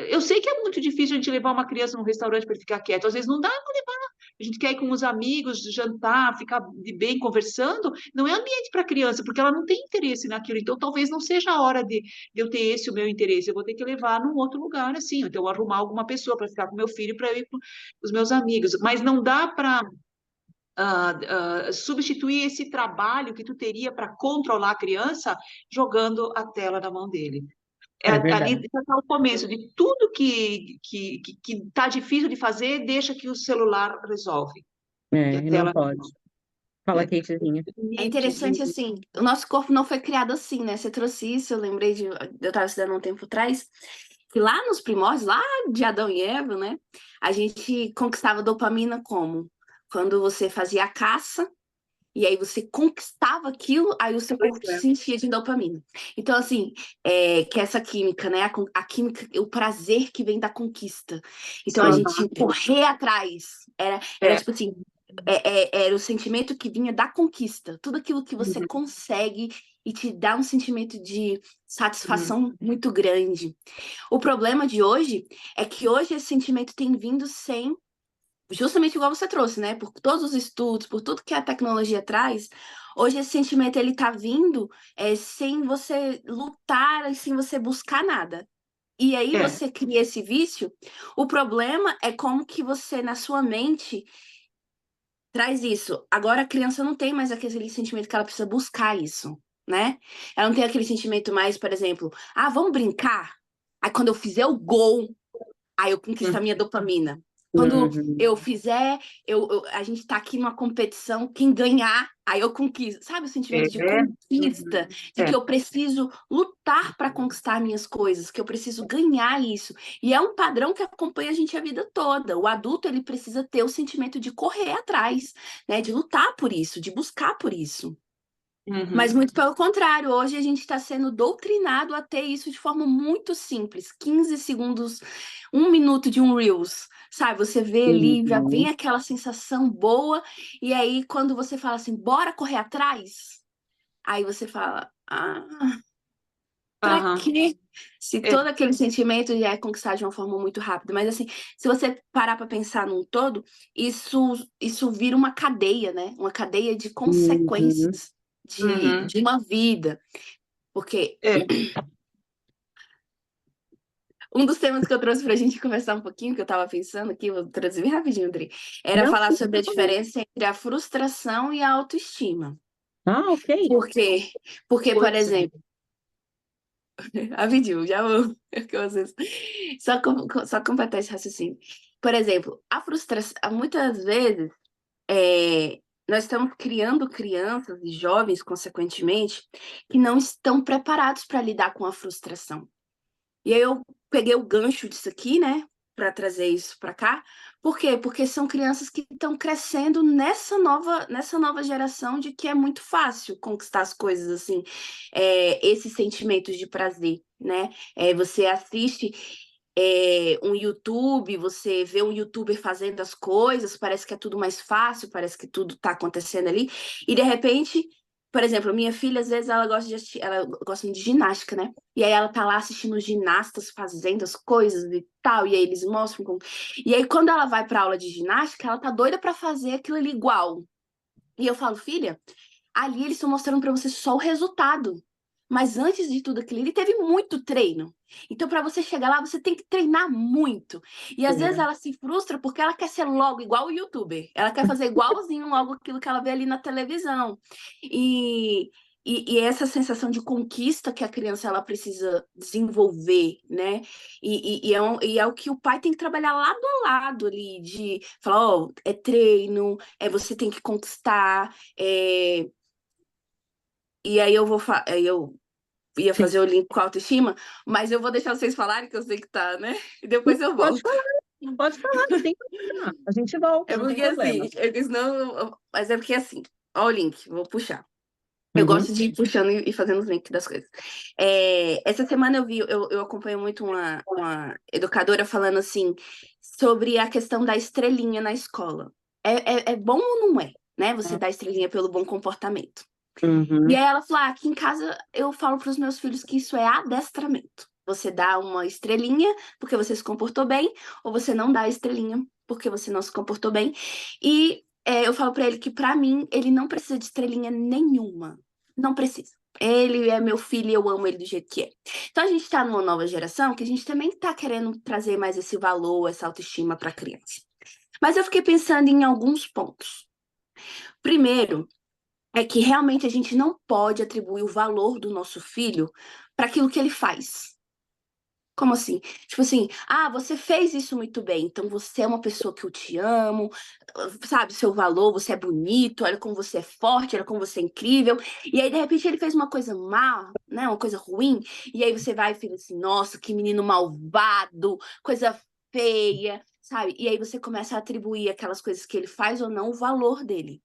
eu sei que é muito difícil a gente levar uma criança num restaurante para ficar quieto. Às vezes não dá para levar. A gente quer ir com os amigos, jantar, ficar de bem conversando. Não é ambiente para criança, porque ela não tem interesse naquilo. Então, talvez não seja a hora de eu ter esse o meu interesse. Eu vou ter que levar num outro lugar, assim. Então, eu arrumar alguma pessoa para ficar com meu filho, para eu ir com os meus amigos. Mas não dá para substituir esse trabalho que tu teria para controlar a criança jogando a tela na mão dele. É Ali verdade. está o começo de tudo que está difícil de fazer, deixa que o celular resolve. É, Que a e não tela pode. Fala, é, Katezinha. É limite, interessante limite. assim, o nosso corpo não foi criado assim, né? Você trouxe isso, eu lembrei de. Eu estava estudando um tempo atrás, que lá nos primórdios, lá de Adão e Eva, né? A gente conquistava dopamina como? Quando você fazia a caça, e aí você conquistava aquilo, aí o seu Pois corpo é. se enchia de dopamina. Então, assim, que essa química, né? A química, o prazer que vem da conquista. Então, a Sim, gente tinha que correr atrás. Era é. tipo assim, era o sentimento que vinha da conquista. Tudo aquilo que você consegue e te dá um sentimento de satisfação muito grande. O problema de hoje é que hoje esse sentimento tem vindo sem justamente igual você trouxe, né? Por todos os estudos, por tudo que a tecnologia traz, hoje esse sentimento ele tá vindo sem você lutar e sem você buscar nada. E aí É. você cria esse vício. O problema é como que você, na sua mente, traz isso. Agora a criança não tem mais aquele sentimento que ela precisa buscar isso, né? Ela não tem aquele sentimento mais, por exemplo, vamos brincar? Aí quando eu fizer o gol, aí eu conquisto a minha dopamina. Quando Uhum. eu fizer, a gente tá aqui numa competição, quem ganhar, aí eu conquisto. Sabe o sentimento de É, conquista, de é. que eu preciso lutar para conquistar minhas coisas, que eu preciso ganhar isso. E é um padrão que acompanha a gente a vida toda. O adulto, ele precisa ter o sentimento de correr atrás, né? De lutar por isso, de buscar por isso. Mas Uhum. muito pelo contrário, hoje a gente está sendo doutrinado a ter isso de forma muito simples, 15 segundos, 1 minuto de um Reels, sabe? Você vê ali, já vem Uhum. aquela sensação boa, e aí quando você fala assim, bora correr atrás, aí você fala, pra Aham. quê? Se É. todo aquele sentimento já é conquistado de uma forma muito rápida. Mas assim, se você parar para pensar num todo, isso vira uma cadeia, né? Uma cadeia de Uhum. consequências de, Uhum. de uma vida. Porque É. um dos temas que eu trouxe para a gente conversar um pouquinho, que eu estava pensando aqui, vou trazer bem rapidinho, Adri, era Não, falar sobre a por favor. diferença entre a frustração e a autoestima. Ok. Por quê? Porque, por Coisa. exemplo, rapidinho, já vou. Que vocês... só completar esse raciocínio. Por exemplo, a frustração, muitas vezes, nós estamos criando crianças e jovens, consequentemente, que não estão preparados para lidar com a frustração. E aí eu peguei o gancho disso aqui, né, para trazer isso para cá. Por quê? Porque são crianças que estão crescendo nessa nova geração de que é muito fácil conquistar as coisas assim, esses sentimentos de prazer, né? Você assiste um YouTube, você vê um YouTuber fazendo as coisas, parece que é tudo mais fácil, parece que tudo está acontecendo ali, e de repente, por exemplo, minha filha, às vezes, ela gosta de assistir, ela gosta de ginástica, né? E aí ela tá lá assistindo os ginastas fazendo as coisas e tal, e aí eles mostram como... E aí, quando ela vai pra aula de ginástica, ela tá doida pra fazer aquilo ali igual. E eu falo, filha, ali eles estão mostrando pra você só o resultado. Mas antes de tudo aquilo, ele teve muito treino. Então, para você chegar lá, você tem que treinar muito. E às vezes É. ela se frustra porque ela quer ser logo igual o YouTuber. Ela quer fazer igualzinho logo aquilo que ela vê ali na televisão. E, e essa sensação de conquista que a criança ela precisa desenvolver, né? E é o que o pai tem que trabalhar lado a lado ali, de falar, ó, é treino, você tem que conquistar, e aí aí eu ia Sim. fazer o link com a autoestima, mas eu vou deixar vocês falarem, que eu sei que tá, né? E depois eu Pode volto. falar, pode falar, não tem problema. A gente volta, É não tem porque problema. assim, mas é porque assim, ó o link, vou puxar. Eu Uhum. gosto de ir puxando e fazendo os links das coisas. Essa semana eu acompanho muito uma educadora falando assim sobre a questão da estrelinha na escola. É bom ou não é, né? Você dá estrelinha pelo bom comportamento. E Uhum. aí ela falou: aqui em casa eu falo para os meus filhos que isso é adestramento. Você dá uma estrelinha porque você se comportou bem, ou você não dá a estrelinha porque você não se comportou bem. E eu falo para ele que, para mim, ele não precisa de estrelinha nenhuma. Não precisa. Ele é meu filho e eu amo ele do jeito que é. Então a gente está numa nova geração que a gente também está querendo trazer mais esse valor, essa autoestima para a criança. Mas eu fiquei pensando em alguns pontos. Primeiro, é que realmente a gente não pode atribuir o valor do nosso filho para aquilo que ele faz. Como assim? Tipo assim, você fez isso muito bem, então você é uma pessoa que eu te amo, sabe, seu valor, você é bonito, olha como você é forte, olha como você é incrível. E aí, de repente, ele fez uma coisa má, né, uma coisa ruim, e aí você vai e fica assim, nossa, que menino malvado, coisa feia, sabe? E aí você começa a atribuir aquelas coisas que ele faz ou não o valor dele.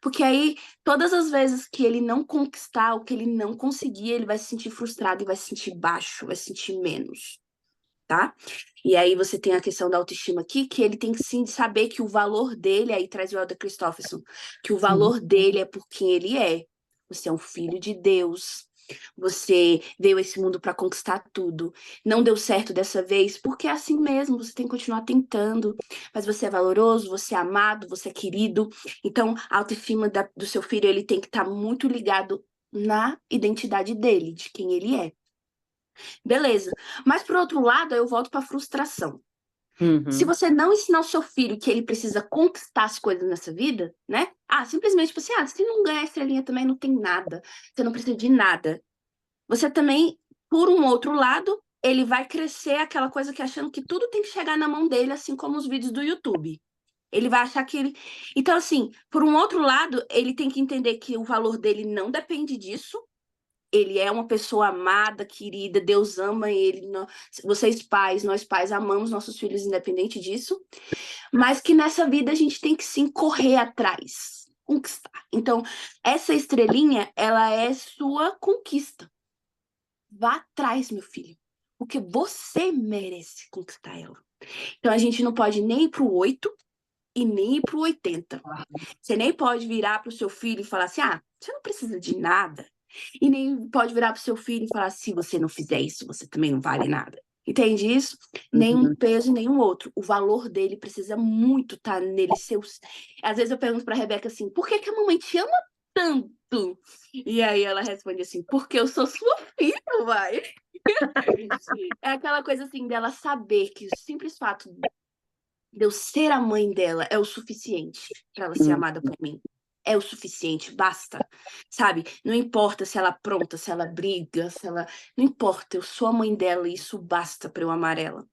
Porque aí, todas as vezes que ele não conquistar o que ele não conseguir, ele vai se sentir frustrado e vai se sentir baixo, vai se sentir menos, tá? E aí você tem a questão da autoestima aqui, que ele tem que sim saber que o valor dele, aí traz o Elder Christopherson, que o Uhum. valor dele é por quem ele é. Você é um filho de Deus. Você veio a esse mundo para conquistar tudo. Não deu certo dessa vez, porque é assim mesmo, você tem que continuar tentando. Mas você é valoroso, você é amado, você é querido. Então, a autoestima do seu filho, ele tem que estar muito ligado na identidade dele, de quem ele é. Beleza. Mas, por outro lado, eu volto para a frustração. Se Uhum. você não ensinar o seu filho que ele precisa conquistar as coisas nessa vida, né? Simplesmente tipo assim, se não ganhar estrelinha também não tem nada. Você não precisa de nada. Você também, por um outro lado, ele vai crescer aquela coisa que achando que tudo tem que chegar na mão dele, assim como os vídeos do YouTube. Ele vai achar que ele. Então, assim, por um outro lado, ele tem que entender que o valor dele não depende disso. Ele é uma pessoa amada, querida, Deus ama ele. Vocês pais, nós pais, amamos nossos filhos independente disso. Mas que nessa vida a gente tem que sim correr atrás, conquistar. Então, essa estrelinha, ela é sua conquista. Vá atrás, meu filho, porque você merece conquistar ela. Então, a gente não pode nem ir pro 8 e nem ir pro 80. Você nem pode virar pro seu filho e falar assim, você não precisa de nada. E nem pode virar pro seu filho e falar, se você não fizer isso, você também não vale nada. Entende isso? Nenhum peso, nenhum outro. O valor dele precisa muito estar nele. Às vezes eu pergunto pra Rebeca assim, por que que a mamãe te ama tanto? E aí ela responde assim, porque eu sou sua filha, vai. É aquela coisa assim, dela saber que o simples fato de eu ser a mãe dela é o suficiente para ela ser amada por mim. É o suficiente, basta. Sabe? Não importa se ela apronta, se ela briga, se ela. Não importa, eu sou a mãe dela e isso basta para eu amar ela.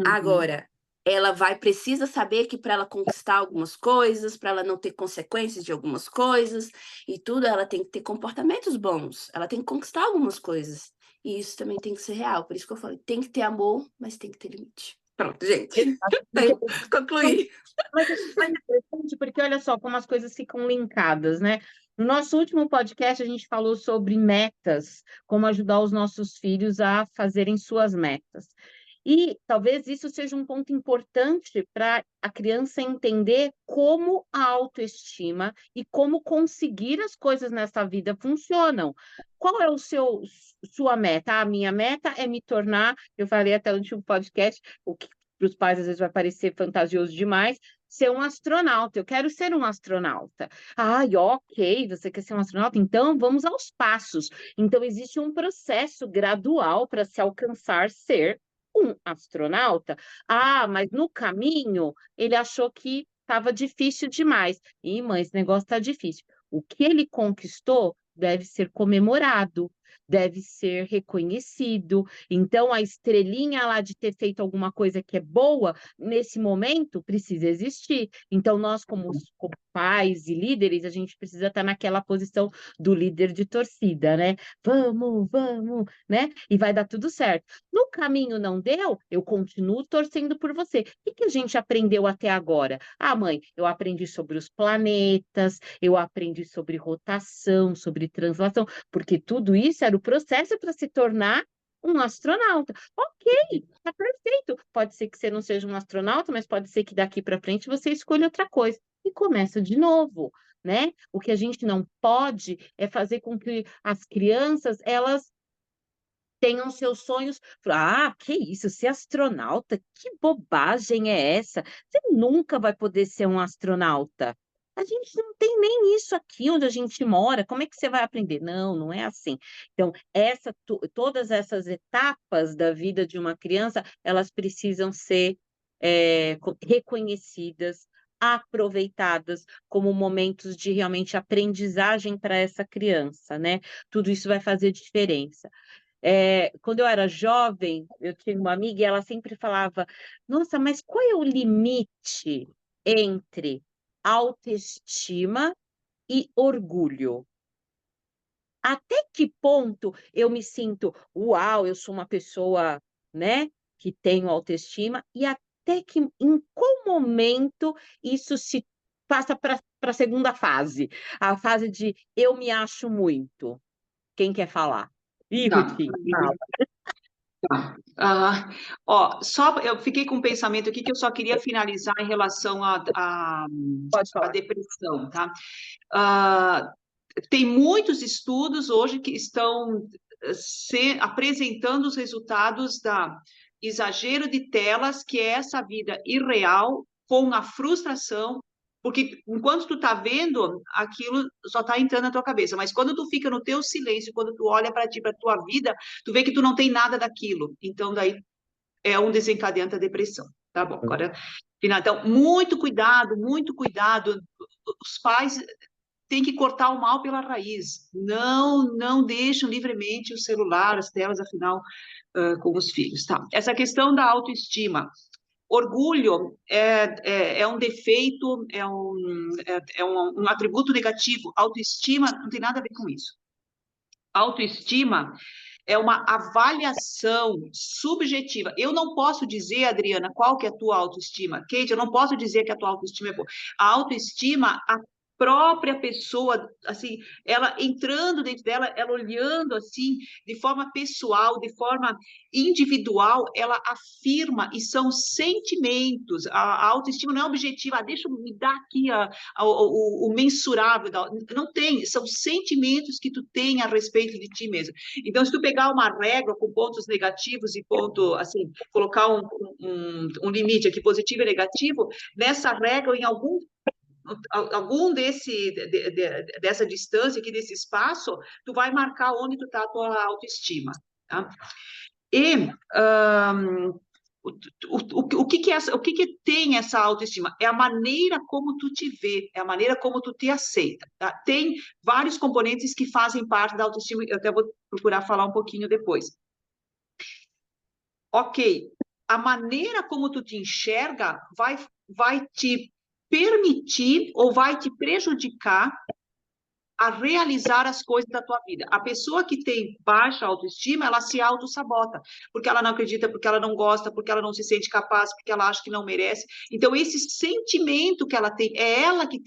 Agora, ela precisa saber que para ela conquistar algumas coisas, para ela não ter consequências de algumas coisas e tudo, ela tem que ter comportamentos bons. Ela tem que conquistar algumas coisas. E isso também tem que ser real. Por isso que eu falei, tem que ter amor, mas tem que ter limite. Pronto, gente. Concluí. Mas é interessante porque olha só como as coisas ficam linkadas, né? No nosso último podcast, a gente falou sobre metas, como ajudar os nossos filhos a fazerem suas metas. E talvez isso seja um ponto importante para a criança entender como a autoestima e como conseguir as coisas nessa vida funcionam. Qual é sua meta? A minha meta é me tornar, eu falei até no último podcast, o que para os pais às vezes vai parecer fantasioso demais, ser um astronauta. Eu quero ser um astronauta. Ok, você quer ser um astronauta? Então vamos aos passos. Então existe um processo gradual para se alcançar ser um astronauta. Mas no caminho ele achou que estava difícil demais. Mãe, esse negócio está difícil. O que ele conquistou deve ser comemorado, deve ser reconhecido. Então, a estrelinha lá de ter feito alguma coisa que é boa, nesse momento, precisa existir. Então, nós, como pais e líderes, a gente precisa estar naquela posição do líder de torcida, né? Vamos, né? E vai dar tudo certo. No caminho não deu, eu continuo torcendo por você. O que a gente aprendeu até agora? Mãe, eu aprendi sobre os planetas, eu aprendi sobre rotação, sobre translação, porque tudo isso era o processo para se tornar um astronauta. Ok, tá perfeito. Pode ser que você não seja um astronauta, mas pode ser que daqui para frente você escolha outra coisa e começa de novo, né? O que a gente não pode é fazer com que as crianças elas tenham seus sonhos. Que isso, ser astronauta? Que bobagem é essa? Você nunca vai poder ser um astronauta. A gente não tem nem isso aqui onde a gente mora. Como é que você vai aprender? Não, não é assim. Então, todas essas etapas da vida de uma criança, elas precisam ser reconhecidas, aproveitadas como momentos de realmente aprendizagem para essa criança, né? Tudo isso vai fazer diferença. Quando eu era jovem, eu tinha uma amiga e ela sempre falava: Nossa, mas qual é o limite entre autoestima e orgulho? Até que ponto eu me sinto, uau, eu sou uma pessoa, né, que tenho autoestima, e em qual momento isso se passa para a segunda fase, a fase de eu me acho muito. Quem quer falar? Tá. Ruth, fala. Só eu fiquei com um pensamento aqui que eu só queria finalizar em relação Pode à falar. depressão, tá? Ah, tem muitos estudos hoje que estão apresentando os resultados da exagero de telas, que é essa vida irreal com a frustração, porque enquanto tu tá vendo, aquilo só tá entrando na tua cabeça, mas quando tu fica no teu silêncio, quando tu olha para ti, para tua vida, tu vê que tu não tem nada daquilo. Então daí é um desencadeante da depressão. Tá bom, agora, final. Então, muito cuidado, muito cuidado. Os pais têm que cortar o mal pela raiz. Não deixam livremente o celular, as telas, afinal, com os filhos, tá? Essa questão da autoestima. Orgulho é um defeito, um atributo negativo. Autoestima não tem nada a ver com isso. Autoestima é uma avaliação subjetiva. Eu não posso dizer, Adriana, qual que é a tua autoestima. Kate, eu não posso dizer que a tua autoestima é boa. A autoestima, a própria pessoa, assim, ela entrando dentro dela, ela olhando assim, de forma pessoal, de forma individual, ela afirma, e são sentimentos. A autoestima não é objetiva, deixa eu me dar aqui o mensurável. Não tem, são sentimentos que tu tem a respeito de ti mesmo. Então, se tu pegar uma régua com pontos negativos e ponto, assim, colocar um limite aqui, positivo e negativo, nessa régua, em algum dessa distância aqui, desse espaço, tu vai marcar onde tu está a tua autoestima, tá? E o que tem essa autoestima? É a maneira como tu te vê, é a maneira como tu te aceita, tá? Tem vários componentes que fazem parte da autoestima, eu até vou procurar falar um pouquinho depois. Ok, a maneira como tu te enxerga vai te permitir ou vai te prejudicar a realizar as coisas da tua vida. A pessoa que tem baixa autoestima, ela se autossabota, porque ela não acredita, porque ela não gosta, porque ela não se sente capaz, porque ela acha que não merece. Então, esse sentimento que ela tem, é ela que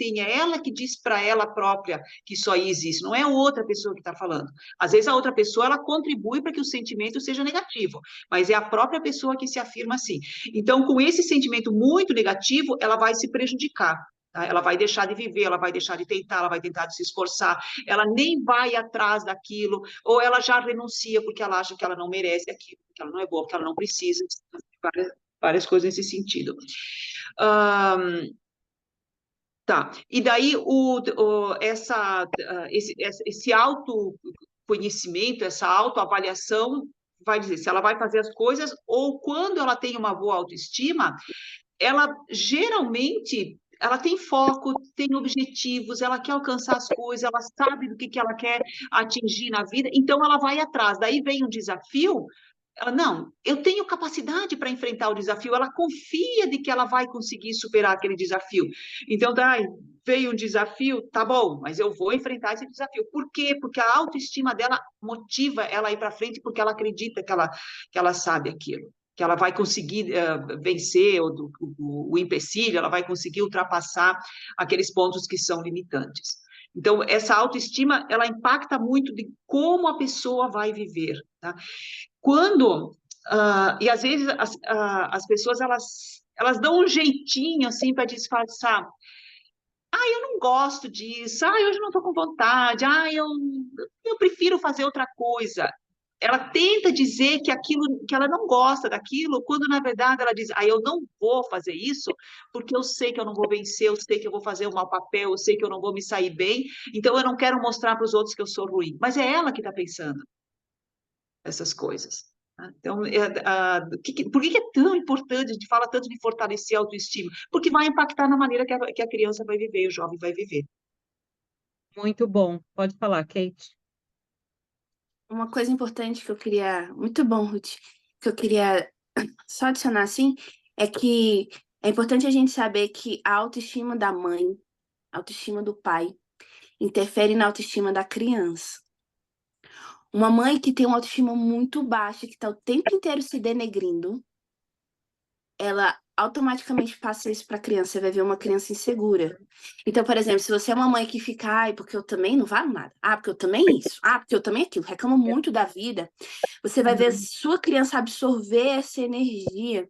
diz para ela própria que isso aí existe, não é outra pessoa que está falando. Às vezes, a outra pessoa, ela contribui para que o sentimento seja negativo, mas é a própria pessoa que se afirma assim. Então, com esse sentimento muito negativo, ela vai se prejudicar. Ela vai deixar de viver, ela vai deixar de tentar, ela vai tentar de se esforçar, ela nem vai atrás daquilo, ou ela já renuncia porque ela acha que ela não merece aquilo, que ela não é boa, porque ela não precisa, várias coisas nesse sentido. Tá, e daí esse autoconhecimento, essa autoavaliação, vai dizer se ela vai fazer as coisas, ou quando ela tem uma boa autoestima, ela geralmente ela tem foco, tem objetivos, ela quer alcançar as coisas, ela sabe do que ela quer atingir na vida, então ela vai atrás. Daí vem um desafio, ela, não, eu tenho capacidade para enfrentar o desafio, ela confia de que ela vai conseguir superar aquele desafio. Então, veio um desafio, tá bom, mas eu vou enfrentar esse desafio. Por quê? Porque a autoestima dela motiva ela a ir para frente, porque ela acredita que ela sabe aquilo, que ela vai conseguir vencer o empecilho, ela vai conseguir ultrapassar aqueles pontos que são limitantes. Então, essa autoestima, ela impacta muito de como a pessoa vai viver, tá? E às vezes as pessoas, elas dão um jeitinho, assim, para disfarçar. Eu não gosto disso, hoje não estou com vontade, eu prefiro fazer outra coisa. Ela tenta dizer que ela não gosta daquilo, quando na verdade ela diz, eu não vou fazer isso, porque eu sei que eu não vou vencer, eu sei que eu vou fazer um mau papel, eu sei que eu não vou me sair bem, então eu não quero mostrar para os outros que eu sou ruim. Mas é ela que está pensando essas coisas. Então, por que é tão importante, a gente fala tanto de fortalecer a autoestima? Porque vai impactar na maneira que a criança vai viver, o jovem vai viver. Muito bom. Pode falar, Kate. Uma coisa importante que eu queria... Muito bom, Ruth. Que eu queria só adicionar, assim, é que é importante a gente saber que a autoestima da mãe, a autoestima do pai, interfere na autoestima da criança. Uma mãe que tem uma autoestima muito baixa, que está o tempo inteiro se denegrindo, ela automaticamente passa isso para a criança. Você vai ver uma criança insegura. Então, por exemplo, se você é uma mãe que fica, porque eu também não valo nada, porque eu também isso, porque eu também aquilo, reclama muito da vida, você vai ver a sua criança absorver essa energia,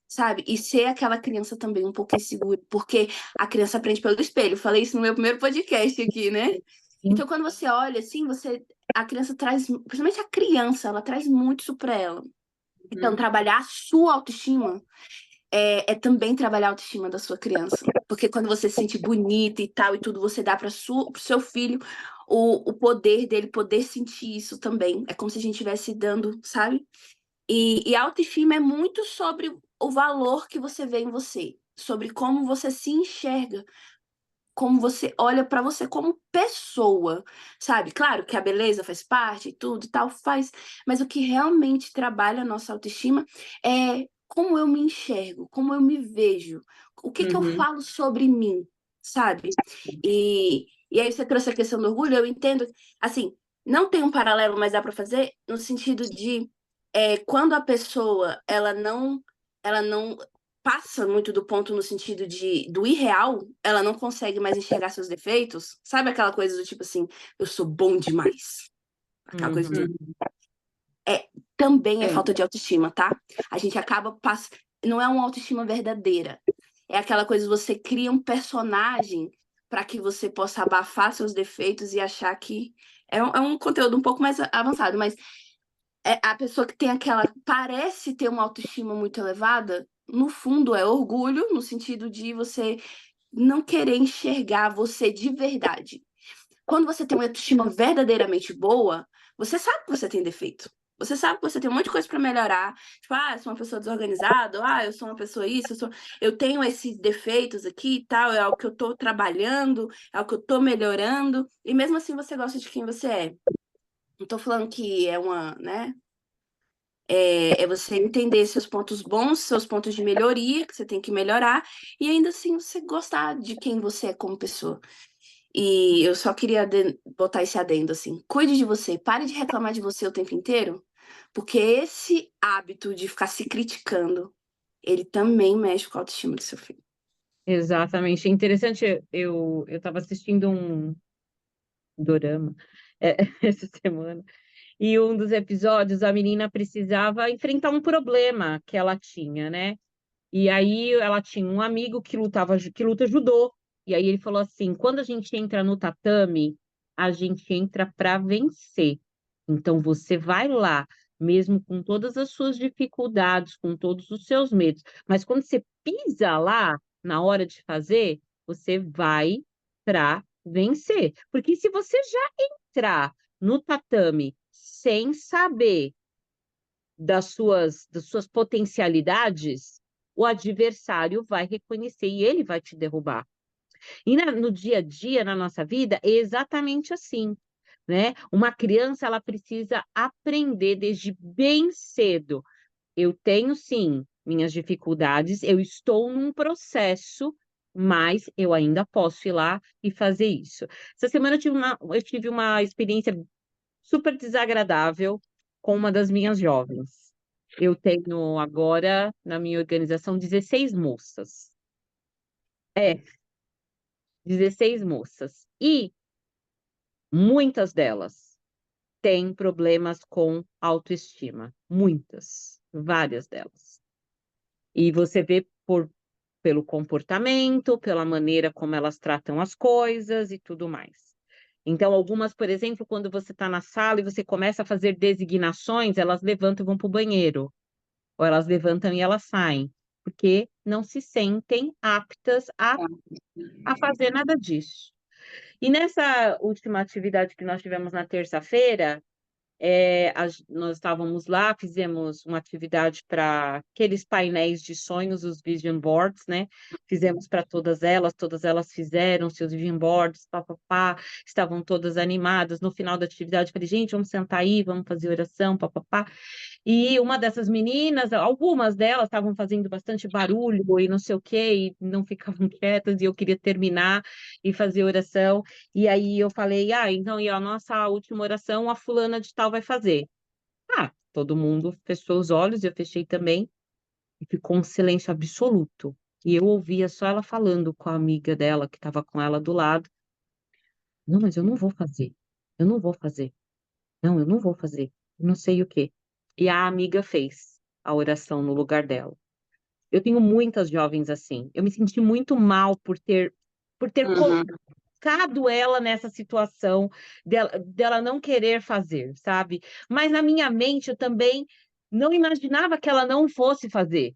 sabe? E ser aquela criança também um pouco insegura, porque a criança aprende pelo espelho. Eu falei isso no meu primeiro podcast aqui, né? Então, quando você olha assim, a criança traz, principalmente a criança, ela traz muito isso para ela. Então, trabalhar a sua autoestima é também trabalhar a autoestima da sua criança. Porque quando você se sente bonita e tal, e tudo, você dá para o seu filho o poder dele poder sentir isso também. É como se a gente estivesse dando, sabe? E a autoestima é muito sobre o valor que você vê em você, sobre como você se enxerga, como você olha para você como pessoa, sabe? Claro que a beleza faz parte e tudo e tal, faz, mas o que realmente trabalha a nossa autoestima é como eu me enxergo, como eu me vejo, o que que eu Uhum. falo sobre mim, sabe? E aí você trouxe a questão do orgulho, eu entendo, assim, não tem um paralelo, mas dá para fazer no sentido de quando a pessoa ela não passa muito do ponto no sentido do irreal, ela não consegue mais enxergar seus defeitos. Sabe aquela coisa do tipo assim, eu sou bom demais. Aquela coisa Uhum. também é É. falta de autoestima, tá? A gente acaba passando. Não é uma autoestima verdadeira. É aquela coisa que você cria um personagem para que você possa abafar seus defeitos e achar que é um conteúdo um pouco mais avançado, mas a pessoa que tem parece ter uma autoestima muito elevada, no fundo é orgulho, no sentido de você não querer enxergar você de verdade. Quando você tem uma autoestima verdadeiramente boa, você sabe que você tem defeito. Você sabe que você tem um monte de coisa para melhorar. Tipo, eu sou uma pessoa desorganizada, eu sou uma pessoa isso, eu tenho esses defeitos aqui e tal, é o que eu tô trabalhando, é o que eu tô melhorando, e mesmo assim você gosta de quem você é. Não tô falando que é uma, né? É você entender seus pontos bons, seus pontos de melhoria, que você tem que melhorar, e ainda assim você gostar de quem você é como pessoa. E eu só queria botar esse adendo assim: cuide de você, pare de reclamar de você o tempo inteiro, porque esse hábito de ficar se criticando, ele também mexe com a autoestima do seu filho. Exatamente. É interessante, eu estava assistindo um dorama essa semana, e um dos episódios a menina precisava enfrentar um problema que ela tinha, né? E aí ela tinha um amigo que luta judô. E aí ele falou assim: quando a gente entra no tatame, a gente entra para vencer. Então você vai lá, mesmo com todas as suas dificuldades, com todos os seus medos. Mas quando você pisa lá, na hora de fazer, você vai para vencer. Porque se você já entrar no tatame sem saber das suas potencialidades, o adversário vai reconhecer e ele vai te derrubar. E no dia a dia, na nossa vida, é exatamente assim, né? Uma criança, ela precisa aprender desde bem cedo. Eu tenho, sim, minhas dificuldades, eu estou num processo, mas eu ainda posso ir lá e fazer isso. Essa semana eu tive uma experiência super desagradável com uma das minhas jovens. Eu tenho agora, na minha organização, 16 moças. É, 16 moças. E muitas delas têm problemas com autoestima. Muitas, várias delas. E você vê pelo comportamento, pela maneira como elas tratam as coisas e tudo mais. Então, algumas, por exemplo, quando você está na sala e você começa a fazer designações, elas levantam e vão para o banheiro, ou elas levantam e elas saem, porque não se sentem aptas a fazer nada disso. E nessa última atividade que nós tivemos na terça-feira, nós estávamos lá, fizemos uma atividade para aqueles painéis de sonhos, os vision boards, né? Fizemos para todas elas fizeram seus vision boards, papapá, estavam todas animadas. No final da atividade, falei, gente, vamos sentar aí, vamos fazer oração, papapá. E uma dessas meninas, algumas delas estavam fazendo bastante barulho e não sei o quê, e não ficavam quietas, e eu queria terminar e fazer oração. E aí eu falei, então, e a nossa última oração, a fulana de tal vai fazer. Todo mundo fechou os olhos, eu fechei também, e ficou um silêncio absoluto. E eu ouvia só ela falando com a amiga dela, que estava com ela do lado. Não, mas eu não vou fazer. Eu não vou fazer. Não, eu não vou fazer. Eu não sei o quê. E a amiga fez a oração no lugar dela. Eu tenho muitas jovens assim. Eu me senti muito mal por ter Uhum. colocado ela nessa situação dela não querer fazer, sabe? Mas na minha mente eu também não imaginava que ela não fosse fazer.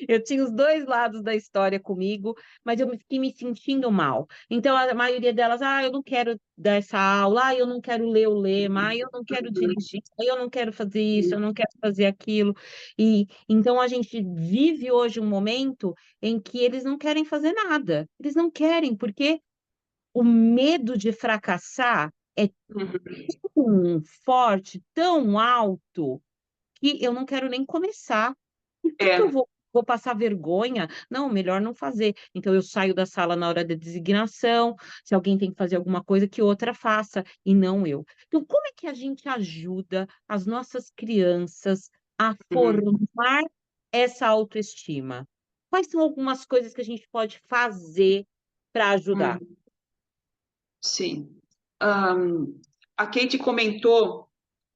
Eu tinha os dois lados da história comigo, mas eu fiquei me sentindo mal. Então, a maioria delas, eu não quero dar essa aula, eu não quero ler o lema, eu não quero dirigir, eu não quero fazer isso, eu não quero fazer aquilo. E então a gente vive hoje um momento em que eles não querem fazer nada. Eles não querem, porque o medo de fracassar é tão forte, tão alto, que eu não quero nem começar. Por que eu É, vou passar vergonha? Não, melhor não fazer. Então eu saio da sala na hora da designação, se alguém tem que fazer alguma coisa, que outra faça, e não eu. Então, como é que a gente ajuda as nossas crianças a formar essa autoestima? Quais são algumas coisas que a gente pode fazer para ajudar? sim. A Kate comentou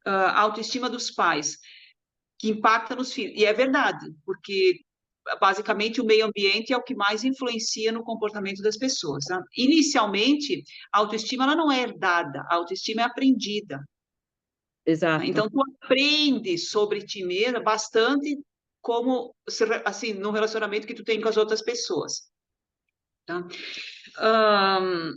a autoestima dos pais, que impacta nos filhos. E é verdade, porque basicamente o meio ambiente é o que mais influencia no comportamento das pessoas. Né? Inicialmente, a autoestima ela não é herdada, a autoestima é aprendida. Né? Exato. Então, tu aprende sobre ti mesma bastante como, assim, no relacionamento que tu tem com as outras pessoas. Tá? Ahn,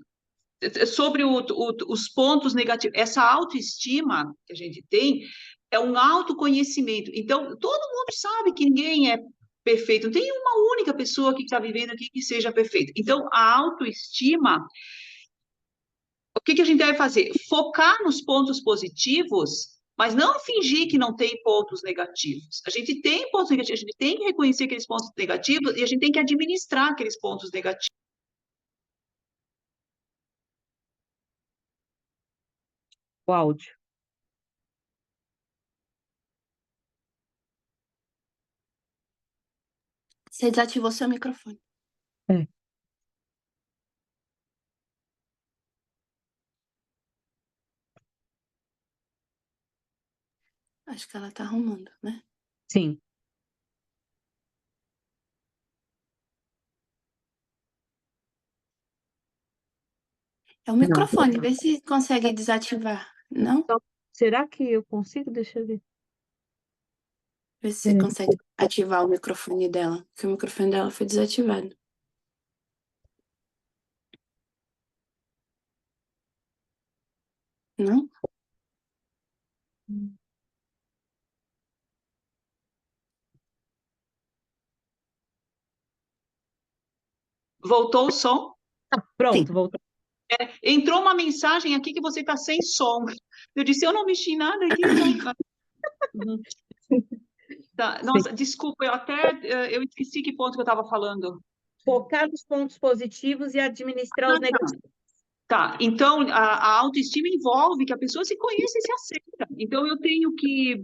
sobre os pontos negativos, essa autoestima que a gente tem é um autoconhecimento. Então, todo mundo sabe que ninguém é perfeito, não tem uma única pessoa que está vivendo aqui que seja perfeita. Então, a autoestima, o que a gente deve fazer? Focar nos pontos positivos, mas não fingir que não tem pontos negativos. A gente tem pontos negativos, a gente tem que reconhecer aqueles pontos negativos e a gente tem que administrar aqueles pontos negativos. O áudio. Você desativou seu microfone. É. Acho que ela tá arrumando, né? Sim. É o Não. microfone, vê se consegue desativar. Não? Então, será que eu consigo? Deixa eu ver. Vê se você consegue ativar o microfone dela, porque o microfone dela foi desativado. Não? Voltou o som? Pronto, Sim. voltou. Entrou uma mensagem aqui que você está sem som. Eu disse, eu não mexi em nada aqui. Tá. Uhum. Tá. Sim. Nossa, desculpa, eu esqueci que ponto que eu estava falando. Focar nos pontos positivos e administrar os negativos. Tá, então a autoestima envolve que a pessoa se conheça e se aceita. Então eu tenho que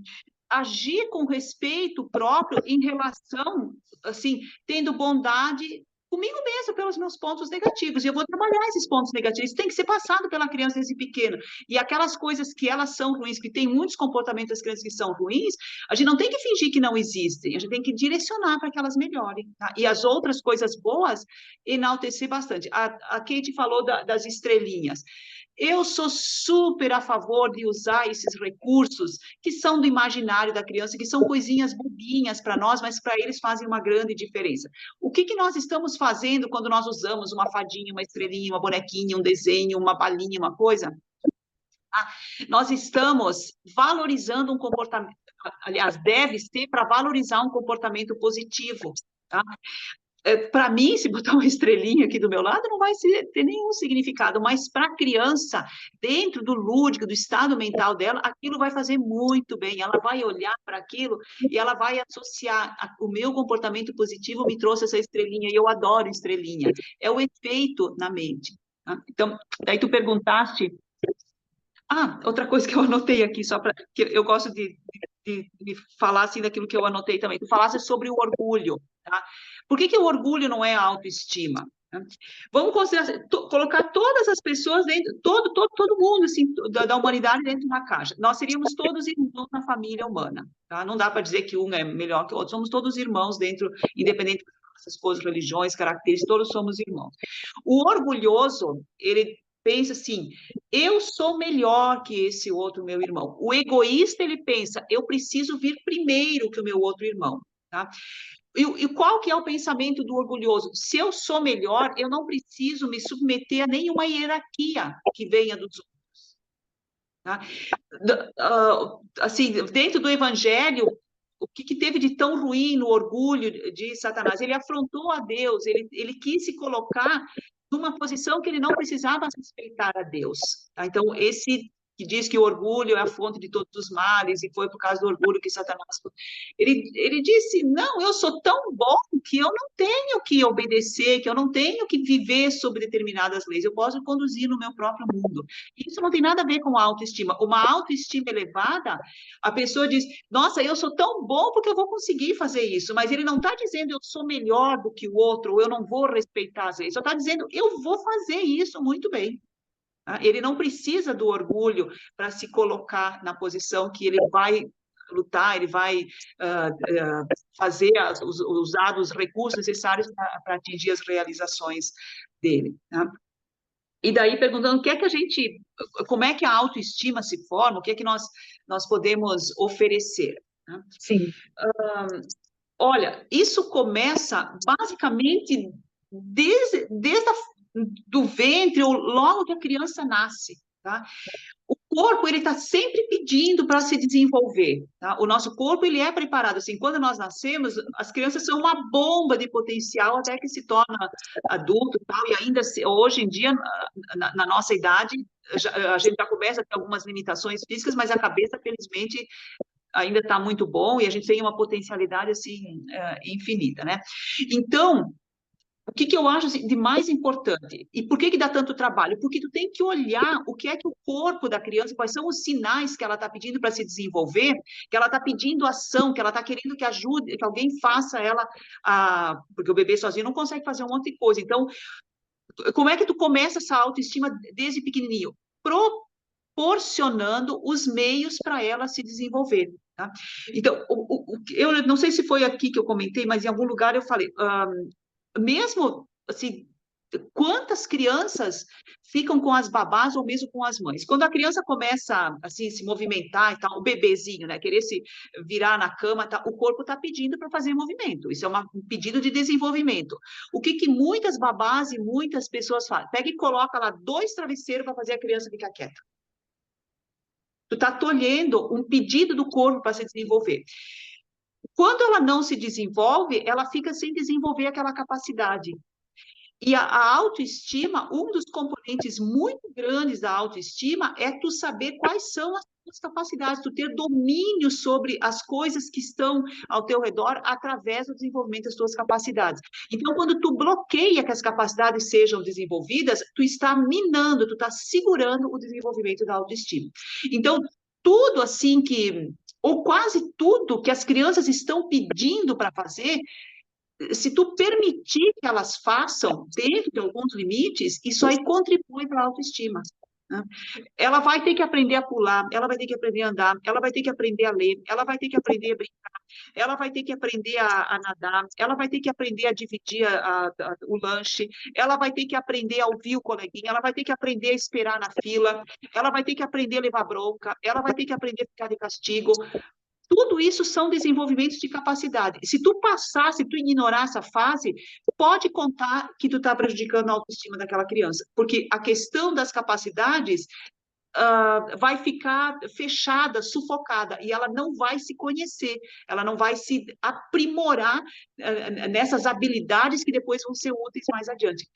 agir com respeito próprio em relação, assim, tendo bondade comigo mesma pelos meus pontos negativos. E eu vou trabalhar esses pontos negativos. Isso tem que ser passado pela criança desde pequena. E aquelas coisas que elas são ruins, que tem muitos comportamentos das crianças que são ruins, a gente não tem que fingir que não existem. A gente tem que direcionar para que elas melhorem. Tá? E as outras coisas boas, enaltecer bastante. A Kate falou das estrelinhas. Eu sou super a favor de usar esses recursos que são do imaginário da criança, que são coisinhas bobinhas para nós, mas para eles fazem uma grande diferença. O que nós estamos fazendo quando nós usamos uma fadinha, uma estrelinha, uma bonequinha, um desenho, uma balinha, uma coisa? Nós estamos valorizando um comportamento, aliás, deve ser para valorizar um comportamento positivo. Tá? Para mim, se botar uma estrelinha aqui do meu lado, não vai ter nenhum significado, mas para a criança, dentro do lúdico, do estado mental dela, aquilo vai fazer muito bem. Ela vai olhar para aquilo e ela vai associar o meu comportamento positivo me trouxe essa estrelinha e eu adoro estrelinha. É o efeito na mente. Tá? Então, daí tu perguntaste. Outra coisa que eu anotei aqui, só para que eu gosto de falar assim daquilo que eu anotei também. Tu falaste sobre o orgulho, tá? Por que o orgulho não é a autoestima? Né? Vamos considerar, colocar todas as pessoas dentro, todo mundo assim, da humanidade dentro de uma caixa. Nós seríamos todos irmãos na família humana, tá? Não dá para dizer que um é melhor que o outro, somos todos irmãos dentro, independente dessas coisas, religiões, características, todos somos irmãos. O orgulhoso, ele pensa assim, eu sou melhor que esse outro meu irmão. O egoísta, ele pensa, eu preciso vir primeiro que o meu outro irmão, tá? E qual que é o pensamento do orgulhoso? Se eu sou melhor, eu não preciso me submeter a nenhuma hierarquia que venha dos outros. Tá? Assim, dentro do evangelho, o que teve de tão ruim no orgulho de Satanás? Ele afrontou a Deus, ele quis se colocar numa posição que ele não precisava respeitar a Deus. Tá? Então, esse que diz que o orgulho é a fonte de todos os males, e foi por causa do orgulho que Satanás... Ele disse, não, eu sou tão bom que eu não tenho que obedecer, que eu não tenho que viver sob determinadas leis, eu posso conduzir no meu próprio mundo. Isso não tem nada a ver com autoestima. Uma autoestima elevada, a pessoa diz, nossa, eu sou tão bom porque eu vou conseguir fazer isso, mas ele não está dizendo eu sou melhor do que o outro, ou eu não vou respeitar as leis, só está dizendo eu vou fazer isso muito bem. Ele não precisa do orgulho para se colocar na posição que ele vai lutar, ele vai usar os recursos necessários para atingir as realizações dele. Tá? E daí perguntando como é que a autoestima se forma, o que é que nós podemos oferecer. Né? Sim. Olha, isso começa basicamente desde do ventre, ou logo que a criança nasce, tá? O corpo, ele está sempre pedindo para se desenvolver, tá? O nosso corpo, ele é preparado, assim, quando nós nascemos, as crianças são uma bomba de potencial até que se torna adulto e tal, e ainda hoje em dia, na nossa idade, a gente já começa a ter algumas limitações físicas, mas a cabeça, felizmente, ainda está muito bom, e a gente tem uma potencialidade, assim, infinita, né? Então, o que eu acho assim, de mais importante? E por que dá tanto trabalho? Porque tu tem que olhar o que é que o corpo da criança, quais são os sinais que ela está pedindo para se desenvolver, que ela está pedindo ação, que ela está querendo que ajude, que alguém faça ela, porque o bebê sozinho não consegue fazer um monte de coisa. Então, como é que tu começa essa autoestima desde pequenininho? Proporcionando os meios para ela se desenvolver. Tá? Então, eu não sei se foi aqui que eu comentei, mas em algum lugar eu falei, mesmo assim, quantas crianças ficam com as babás ou mesmo com as mães? Quando a criança começa assim se movimentar e tal, o bebezinho, né, querer se virar na cama, tá, o corpo está pedindo para fazer movimento. Isso é um pedido de desenvolvimento. O que muitas babás e muitas pessoas fazem? Pega e coloca lá 2 travesseiros para fazer a criança ficar quieta. Tu está tolhendo um pedido do corpo para se desenvolver. Quando ela não se desenvolve, ela fica sem desenvolver aquela capacidade. E a autoestima, um dos componentes muito grandes da autoestima é tu saber quais são as tuas capacidades, tu ter domínio sobre as coisas que estão ao teu redor através do desenvolvimento das tuas capacidades. Então, quando tu bloqueia que as capacidades sejam desenvolvidas, tu está minando, tu está segurando o desenvolvimento da autoestima. Então, tudo assim ou quase tudo que as crianças estão pedindo para fazer, se tu permitir que elas façam dentro de alguns limites, isso aí contribui para a autoestima. Né? Ela vai ter que aprender a pular, ela vai ter que aprender a andar, ela vai ter que aprender a ler, ela vai ter que aprender a brincar, ela vai ter que aprender a nadar, ela vai ter que aprender a dividir o lanche, ela vai ter que aprender a ouvir o coleguinha, ela vai ter que aprender a esperar na fila, ela vai ter que aprender a levar bronca, ela vai ter que aprender a ficar de castigo. Tudo isso são desenvolvimentos de capacidade. Se tu ignorar essa fase, pode contar que tu está prejudicando a autoestima daquela criança, porque a questão das capacidades vai ficar fechada, sufocada, e ela não vai se conhecer, ela não vai se aprimorar nessas habilidades que depois vão ser úteis mais adiante.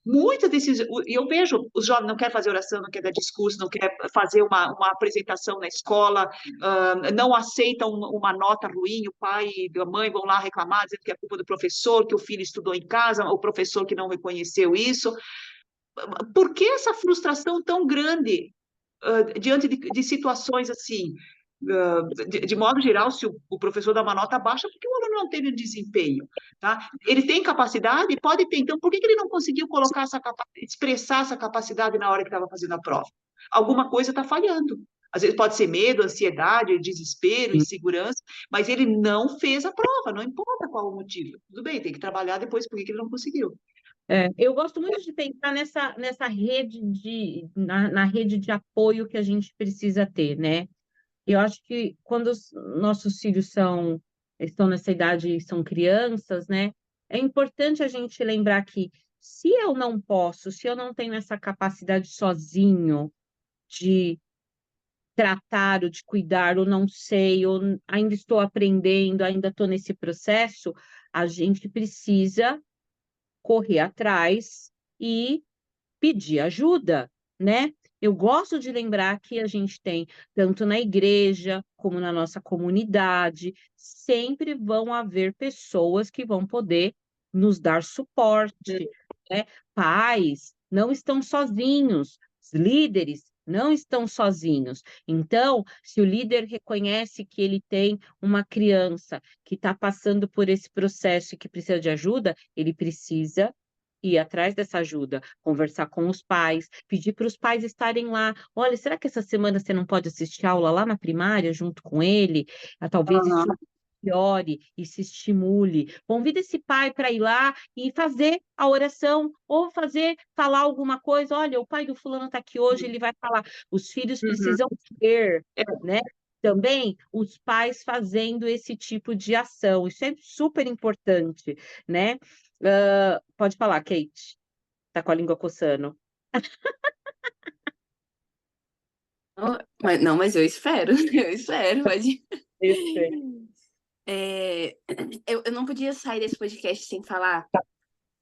Muitas desses, eu vejo, os jovens não querem fazer oração, não querem dar discurso, não querem fazer uma apresentação na escola, não aceitam uma nota ruim, o pai e a mãe vão lá reclamar, dizendo que é culpa do professor, que o filho estudou em casa, o professor que não reconheceu isso. Por que essa frustração tão grande diante de situações assim? De modo geral, se o professor dá uma nota baixa, porque o aluno não teve desempenho, tá? Ele tem capacidade? Pode ter, então por que ele não conseguiu colocar expressar essa capacidade na hora que estava fazendo a prova? Alguma coisa está falhando. Às vezes pode ser medo, ansiedade, desespero, insegurança, mas ele não fez a prova, não importa qual o motivo. Tudo bem, tem que trabalhar depois por que ele não conseguiu. Eu gosto muito de pensar nessa rede na rede de apoio que a gente precisa ter, né? Eu acho que quando os nossos filhos são estão nessa idade e são crianças, né? É importante a gente lembrar que se eu não posso, se eu não tenho essa capacidade sozinho de tratar ou de cuidar, ou não sei, ou ainda estou aprendendo, ainda estou nesse processo, a gente precisa correr atrás e pedir ajuda, né? Eu gosto de lembrar que a gente tem, tanto na igreja como na nossa comunidade, sempre vão haver pessoas que vão poder nos dar suporte, né? Pais não estão sozinhos, os líderes não estão sozinhos. Então, se o líder reconhece que ele tem uma criança que está passando por esse processo e que precisa de ajuda, ele precisa ir atrás dessa ajuda, conversar com os pais, pedir para os pais estarem lá. Olha, será que essa semana você não pode assistir aula lá na primária junto com ele? Talvez isso Aham. piore e se estimule. Convida esse pai para ir lá e fazer a oração, ou falar alguma coisa. Olha, o pai do fulano está aqui hoje, ele vai falar. Os filhos Uhum. precisam ver, É, né? Também os pais fazendo esse tipo de ação. Isso é super importante, né? Pode falar, Kate. Tá com a língua coçando. Mas eu espero, eu espero, pode. Isso. É, eu não podia sair desse podcast sem falar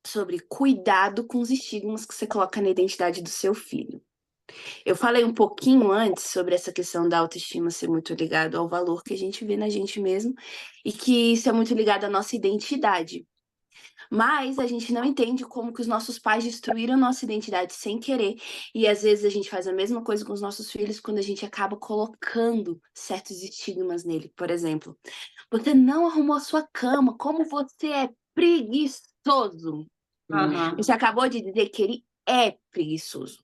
sobre cuidado com os estigmas que você coloca na identidade do seu filho. Eu falei um pouquinho antes sobre essa questão da autoestima ser muito ligado ao valor que a gente vê na gente mesmo e que isso é muito ligado à nossa identidade. Mas a gente não entende como que os nossos pais destruíram a nossa identidade sem querer. E às vezes a gente faz a mesma coisa com os nossos filhos quando a gente acaba colocando certos estigmas nele. Por exemplo, você não arrumou a sua cama, como você é preguiçoso. aham. Você acabou de dizer que ele é preguiçoso.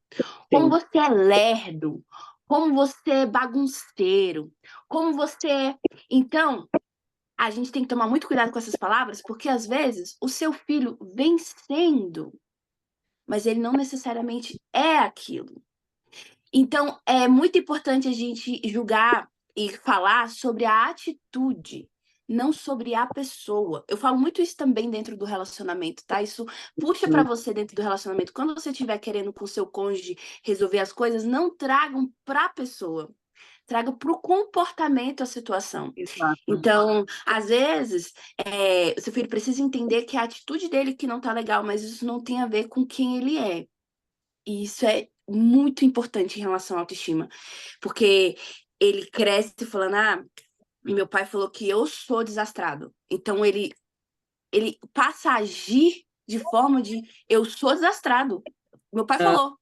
Como Sim. você é lerdo, como você é bagunceiro, como você é. Então, a gente tem que tomar muito cuidado com essas palavras, porque às vezes o seu filho vem sendo, mas ele não necessariamente é aquilo. Então, é muito importante a gente julgar e falar sobre a atitude, não sobre a pessoa. Eu falo muito isso também dentro do relacionamento, tá? Isso puxa para você dentro do relacionamento. Quando você estiver querendo com o seu cônjuge resolver as coisas, não tragam para a pessoa. Traga para o comportamento a situação. Exato. Então, às vezes, o seu filho precisa entender que é a atitude dele que não tá legal, mas isso não tem a ver com quem ele é. E isso é muito importante em relação à autoestima. Porque ele cresce falando, meu pai falou que eu sou desastrado. Então, ele passa a agir de forma de eu sou desastrado. Meu pai Ah, falou.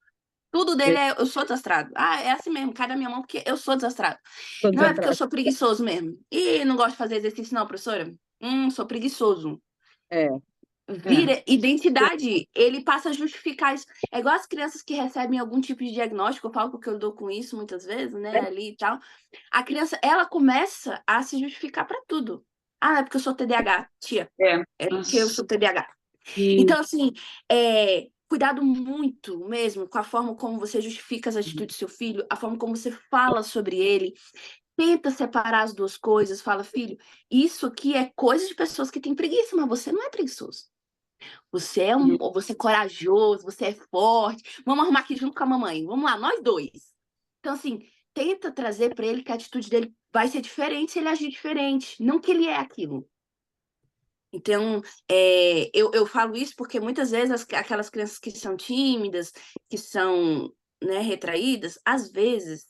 Tudo eu dele é eu sou desastrado. É assim mesmo, cai da minha mão porque eu sou desastrado. tô Não é porque eu desastrada. sou preguiçoso mesmo. E não gosto de fazer exercício, não, professora? Sou preguiçoso. É, É. Vira identidade, ele passa a justificar isso. É igual as crianças que recebem algum tipo de diagnóstico, eu falo porque eu dou com isso muitas vezes, né, ali e tal. A criança, ela começa a se justificar para tudo. É porque eu sou TDAH, tia. É. É porque eu Nossa. sou TDAH. e Então, assim, cuidado muito mesmo com a forma como você justifica as atitudes do seu filho, a forma como você fala sobre ele. Tenta separar as duas coisas. Fala, filho, isso aqui é coisa de pessoas que têm preguiça, mas você não é preguiçoso. Você é corajoso, você é forte. Vamos arrumar aqui junto com a mamãe. Vamos lá, nós dois. Então, assim, tenta trazer para ele que a atitude dele vai ser diferente se ele agir diferente. Não que ele é aquilo. Então, eu falo isso porque muitas vezes aquelas crianças que são tímidas, que são, né, retraídas, às vezes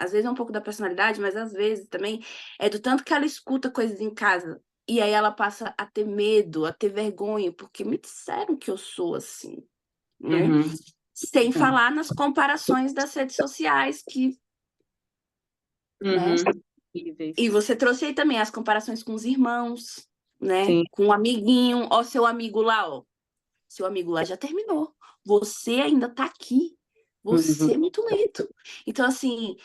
é um pouco da personalidade, mas às vezes também é do tanto que ela escuta coisas em casa. E aí ela passa a ter medo, a ter vergonha, porque me disseram que eu sou assim, né? Uhum. Sem falar nas comparações das redes sociais, que, né? Uhum. E você trouxe aí também as comparações com os irmãos, né? sim. Com o amiguinho, ó, seu amigo lá, ó. Seu amigo lá já terminou. Você ainda tá aqui. Uhum. Você é muito lento. Então, assim,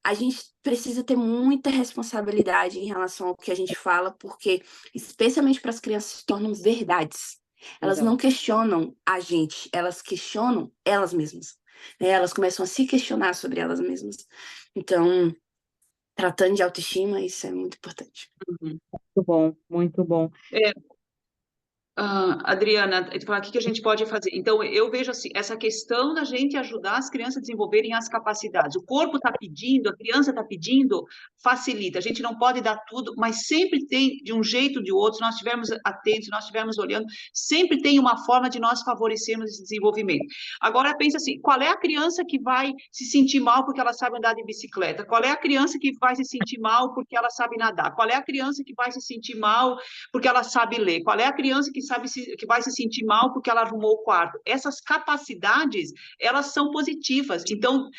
a gente precisa ter muita responsabilidade em relação ao que a gente fala, porque, especialmente para as crianças, se tornam verdades. Elas não Exato. questionam a gente, elas questionam elas mesmas. Né? Elas começam a se questionar sobre elas mesmas. Então, tratando de autoestima, isso é muito importante. Uhum. Muito bom, muito bom. Adriana, o que a gente pode fazer? Então, eu vejo assim, essa questão da gente ajudar as crianças a desenvolverem as capacidades. O corpo está pedindo, a criança está pedindo, facilita. A gente não pode dar tudo, mas sempre tem, de um jeito ou de outro, se nós estivermos atentos, se nós estivermos olhando, sempre tem uma forma de nós favorecermos esse desenvolvimento. Agora, pensa assim, qual é a criança que vai se sentir mal porque ela sabe andar de bicicleta? Qual é a criança que vai se sentir mal porque ela sabe nadar? Qual é a criança que vai se sentir mal porque ela sabe ler? Qual é a criança que vai se sentir mal porque ela arrumou o quarto? Essas capacidades, elas são positivas. Então,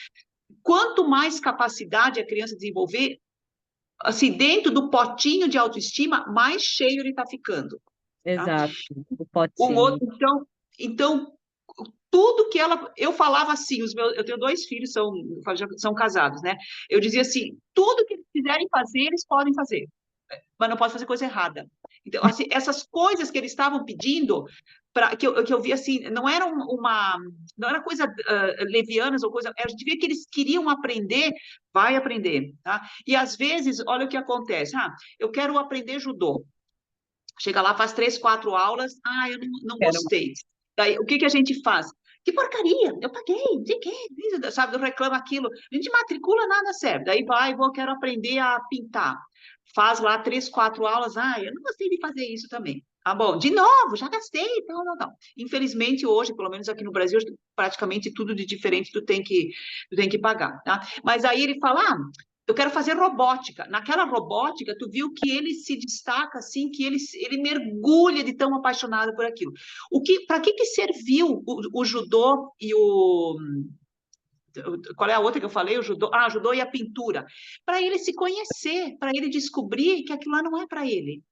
quanto mais capacidade a criança desenvolver, assim, dentro do potinho de autoestima, mais cheio ele está ficando. Tá? Exato, o potinho. Então, tudo que ela... Eu falava assim, eu tenho 2 filhos, são casados, né? Eu dizia assim, tudo que eles quiserem fazer, eles podem fazer, mas não pode fazer coisa errada. Então, assim, essas coisas que eles estavam pedindo, que eu vi assim, não era não era coisa levianas ou coisa, a gente via que eles queriam aprender, vai aprender, tá? E às vezes, olha o que acontece, eu quero aprender judô. Chega lá, faz 3, 4 aulas, eu não gostei. Daí, o que a gente faz? Que porcaria, eu paguei, não sei o quê, sabe, eu reclamo aquilo. A gente matricula, nada serve. Daí quero aprender a pintar. Faz lá 3, 4 aulas, eu não gostei de fazer isso também. Ah, bom, de novo, já gastei, não. Infelizmente, hoje, pelo menos aqui no Brasil, praticamente tudo de diferente tu tem que pagar, tá? Mas aí ele fala, eu quero fazer robótica. Naquela robótica, tu viu que ele se destaca assim, que ele mergulha de tão apaixonado por aquilo. Para que serviu o judô e qual é a outra que eu falei? O judô, judô e a pintura. Para ele se conhecer, para ele descobrir que aquilo lá não é para ele.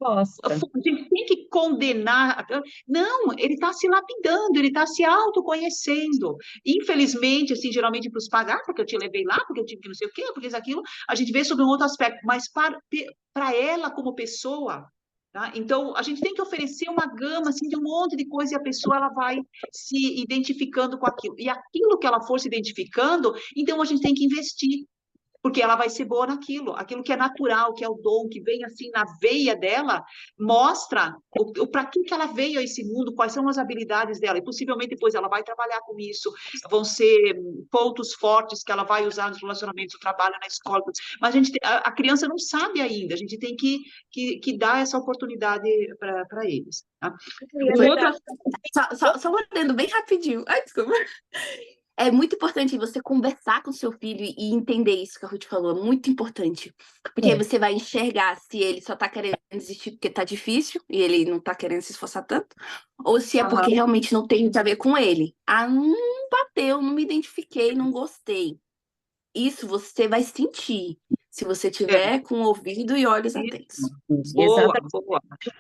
Gosta. A gente tem que condenar. Não, ele está se lapidando, ele está se autoconhecendo. Infelizmente, assim, geralmente para os pagar, porque eu te levei lá, porque eu tive que não sei o quê, porque isso, aquilo, a gente vê sobre um outro aspecto, mas para ela como pessoa, tá? Então, a gente tem que oferecer uma gama assim, de um monte de coisa e a pessoa ela vai se identificando com aquilo. E aquilo que ela for se identificando, então a gente tem que investir. Porque ela vai ser boa naquilo, aquilo que é natural, que é o dom, que vem assim na veia dela, mostra para que ela veio a esse mundo, quais são as habilidades dela, e possivelmente depois ela vai trabalhar com isso, vão ser pontos fortes que ela vai usar nos relacionamentos, no trabalho, na escola, mas a criança não sabe ainda, a gente tem que dar essa oportunidade para eles. Tá? Só olhando bem rapidinho. Ai, desculpa. É muito importante você conversar com seu filho e entender isso que a Ruth falou, é muito importante. Porque aí você vai enxergar se ele só tá querendo desistir porque tá difícil e ele não tá querendo se esforçar tanto, ou se é porque realmente não tem muito a ver com ele. Não bateu, não me identifiquei, não gostei. Isso você vai sentir se você tiver com o ouvido e olhos atentos. Boa.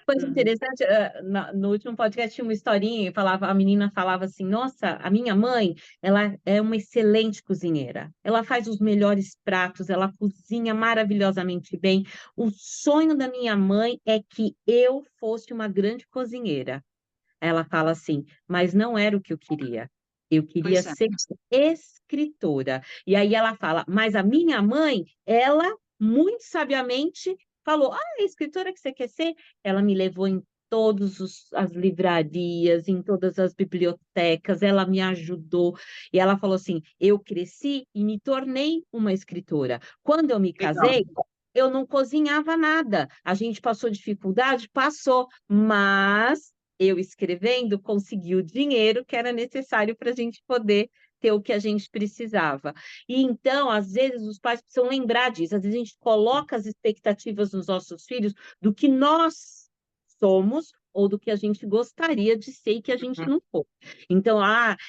Coisa interessante, no último podcast tinha uma historinha, a menina falava assim, nossa, a minha mãe, ela é uma excelente cozinheira, ela faz os melhores pratos, ela cozinha maravilhosamente bem, o sonho da minha mãe é que eu fosse uma grande cozinheira. Ela fala assim, mas não era o que eu queria. Eu queria ser escritora. E aí ela fala, mas a minha mãe, ela muito sabiamente falou, é escritora que você quer ser? Ela me levou em todas as livrarias, em todas as bibliotecas, ela me ajudou. E ela falou assim, eu cresci e me tornei uma escritora. Quando eu me casei, eu não cozinhava nada. A gente passou dificuldade? Passou, mas eu escrevendo consegui o dinheiro que era necessário para a gente poder ter o que a gente precisava. E então, às vezes, os pais precisam lembrar disso. Às vezes a gente coloca as expectativas nos nossos filhos do que nós somos ou do que a gente gostaria de ser e que a gente não for. Então,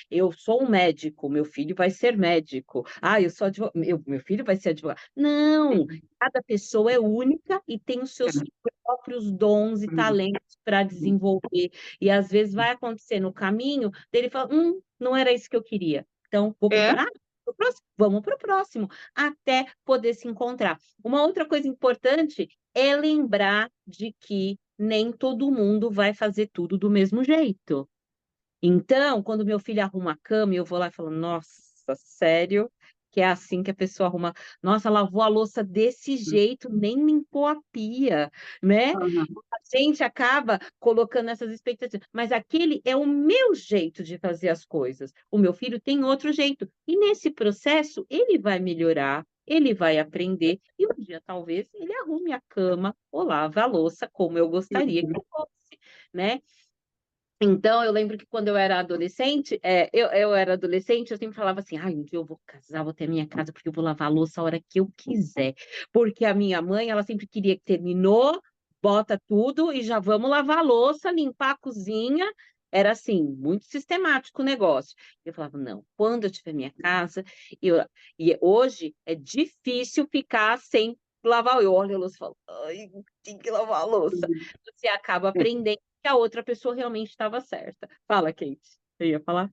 eu sou um médico, meu filho vai ser médico. Eu sou advogado, meu filho vai ser advogado. Não, cada pessoa é única e tem os seus próprios dons e talentos para desenvolver. E às vezes vai acontecer no caminho dele falar, não era isso que eu queria. Então, vamos para o próximo, até poder se encontrar. Uma outra coisa importante é lembrar de que nem todo mundo vai fazer tudo do mesmo jeito. Então, quando meu filho arruma a cama, eu vou lá e falo, nossa, sério? que é assim que a pessoa arruma. Nossa, lavou a louça desse jeito, nem limpou a pia, né? Aham. A gente acaba colocando essas expectativas, mas aquele é o meu jeito de fazer as coisas. O meu filho tem outro jeito. E nesse processo, ele vai melhorar, ele vai aprender, e um dia talvez ele arrume a cama ou lave a louça como eu gostaria que fosse, né? Então, eu lembro que quando eu era adolescente, eu era adolescente, eu sempre falava assim, ai, um dia eu vou casar, vou ter minha casa, porque eu vou lavar a louça a hora que eu quiser. Porque a minha mãe, ela sempre queria que terminou, bota tudo e já vamos lavar a louça, limpar a cozinha. Era assim, muito sistemático o negócio. Eu falava, não, quando eu tiver minha casa, eu... e hoje é difícil ficar sem lavar. Eu olho a louça e falo, ai, tem que lavar a louça. Você acaba aprendendo que a outra pessoa realmente estava certa. Fala, Kate. Você ia falar?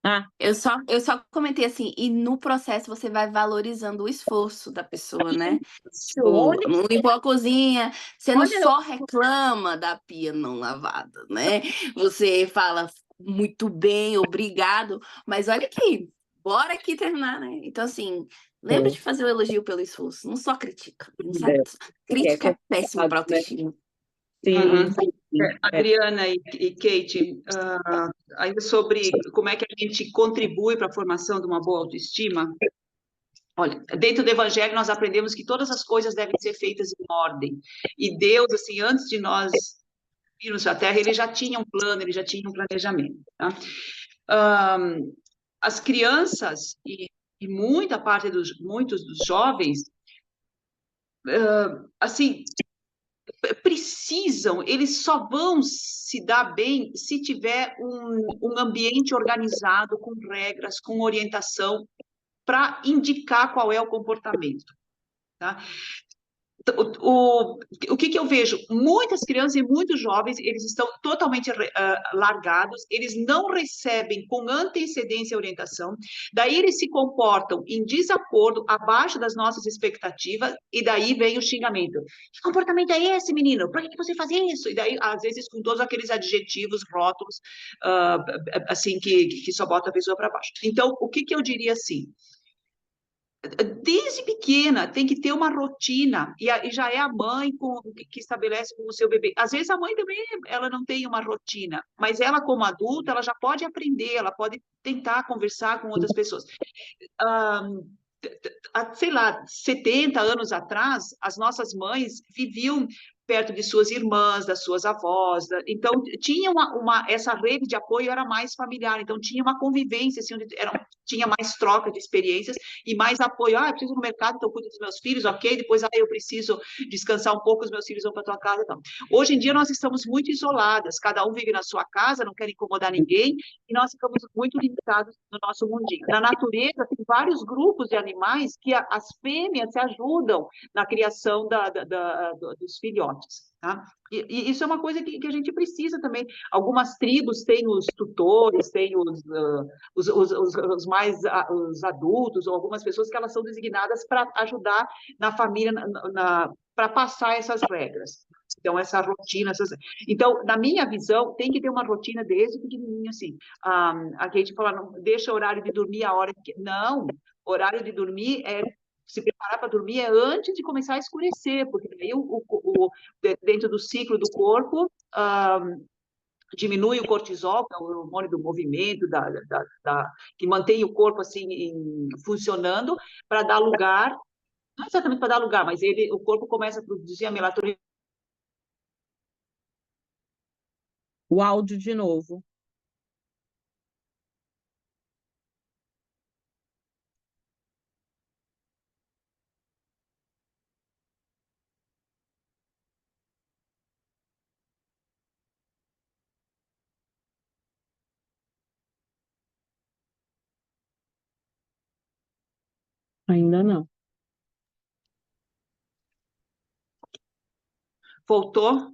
Ah, Eu só comentei assim, e no processo você vai valorizando o esforço da pessoa, né? isso, Tipo, olha, não limpou a cozinha, você não olha, só reclama da pia não lavada, né? Você fala muito bem, obrigado, mas olha aqui, bora aqui terminar, né? Então, assim, lembra de fazer o elogio pelo esforço, não só critica. Não sabe? é Crítica é péssimo complicado, para né? autoestima. Sim, Uhum. sim. Adriana e Kate, ainda sobre como é que a gente contribui para a formação de uma boa autoestima. Olha, dentro do Evangelho nós aprendemos que todas as coisas devem ser feitas em ordem. E Deus, assim, antes de nós virmos à Terra, ele já tinha um plano, ele já tinha um planejamento, tá? As crianças e muitos dos jovens, assim, precisam, eles só vão se dar bem se tiver um ambiente organizado, com regras, com orientação, para indicar qual é o comportamento. Tá? O que eu vejo? Muitas crianças e muitos jovens, eles estão totalmente largados, eles não recebem com antecedência a orientação, daí eles se comportam em desacordo, abaixo das nossas expectativas, e daí vem o xingamento. Que comportamento é esse, menino? Por que você faz isso? E daí, às vezes, com todos aqueles adjetivos, rótulos, assim, que só bota a pessoa para baixo. Então, o que eu diria assim? Desde pequena tem que ter uma rotina e já é a mãe que estabelece com o seu bebê. Às vezes a mãe também ela não tem uma rotina, mas ela como adulta ela já pode aprender, ela pode tentar conversar com outras pessoas. Ah, sei lá, 70 anos atrás, as nossas mães viviam perto de suas irmãs, das suas avós, então tinha essa rede de apoio era mais familiar, então tinha uma convivência, assim, onde tinha mais troca de experiências e mais apoio. Eu preciso ir no mercado, então eu cuido dos meus filhos, ok, depois eu preciso descansar um pouco, os meus filhos vão para tua casa, então. Hoje em dia nós estamos muito isoladas, cada um vive na sua casa, não quer incomodar ninguém, e nós ficamos muito limitados no nosso mundinho. Na natureza, tem vários grupos de animais que as fêmeas se ajudam na criação dos filhotes, tá? E isso é uma coisa que a gente precisa também. Algumas tribos têm os tutores, têm os adultos, ou algumas pessoas que elas são designadas para ajudar na família, para passar essas regras. Então, essa rotina. Então, na minha visão, tem que ter uma rotina desde pequenininho, assim. A Kate fala, não, deixa o horário de dormir a hora que... Não, horário de dormir se preparar para dormir é antes de começar a escurecer, porque daí dentro do ciclo do corpo diminui o cortisol, que é o hormônio do movimento, que mantém o corpo assim funcionando, para dar lugar, não exatamente para dar lugar, mas o corpo começa a produzir a melatonina. o áudio de novo. Ainda não. Voltou?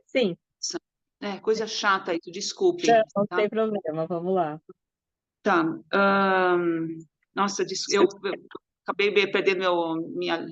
Sim, Coisa chata isso, desculpe. não Tá? tem problema, vamos lá. Tá. Nossa, eu acabei perdendo minha...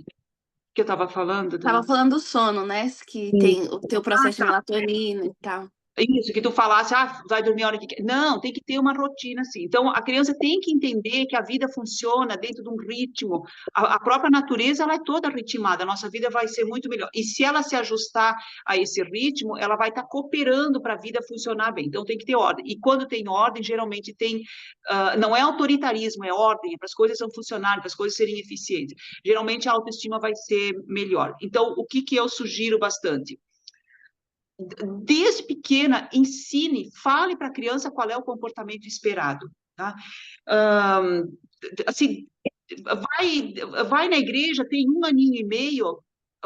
que eu estava falando? Tava falando do sono, né? Que Sim. tem o teu processo de Tá. melatonina e tal. Isso, que tu falasse, vai dormir a hora que quer. Não, tem que ter uma rotina, assim. Então, a criança tem que entender que a vida funciona dentro de um ritmo. A própria natureza, ela é toda ritmada. A nossa vida vai ser muito melhor. E se ela se ajustar a esse ritmo, ela vai estar cooperando para a vida funcionar bem. Então, tem que ter ordem. E quando tem ordem, geralmente tem... não é autoritarismo, é ordem. É para as coisas não funcionarem, para as coisas serem eficientes. Geralmente, a autoestima vai ser melhor. Então, o que eu sugiro bastante? Desde pequena, ensine, fale para a criança qual é o comportamento esperado, tá? Assim, vai na igreja, tem 1 aninho e meio,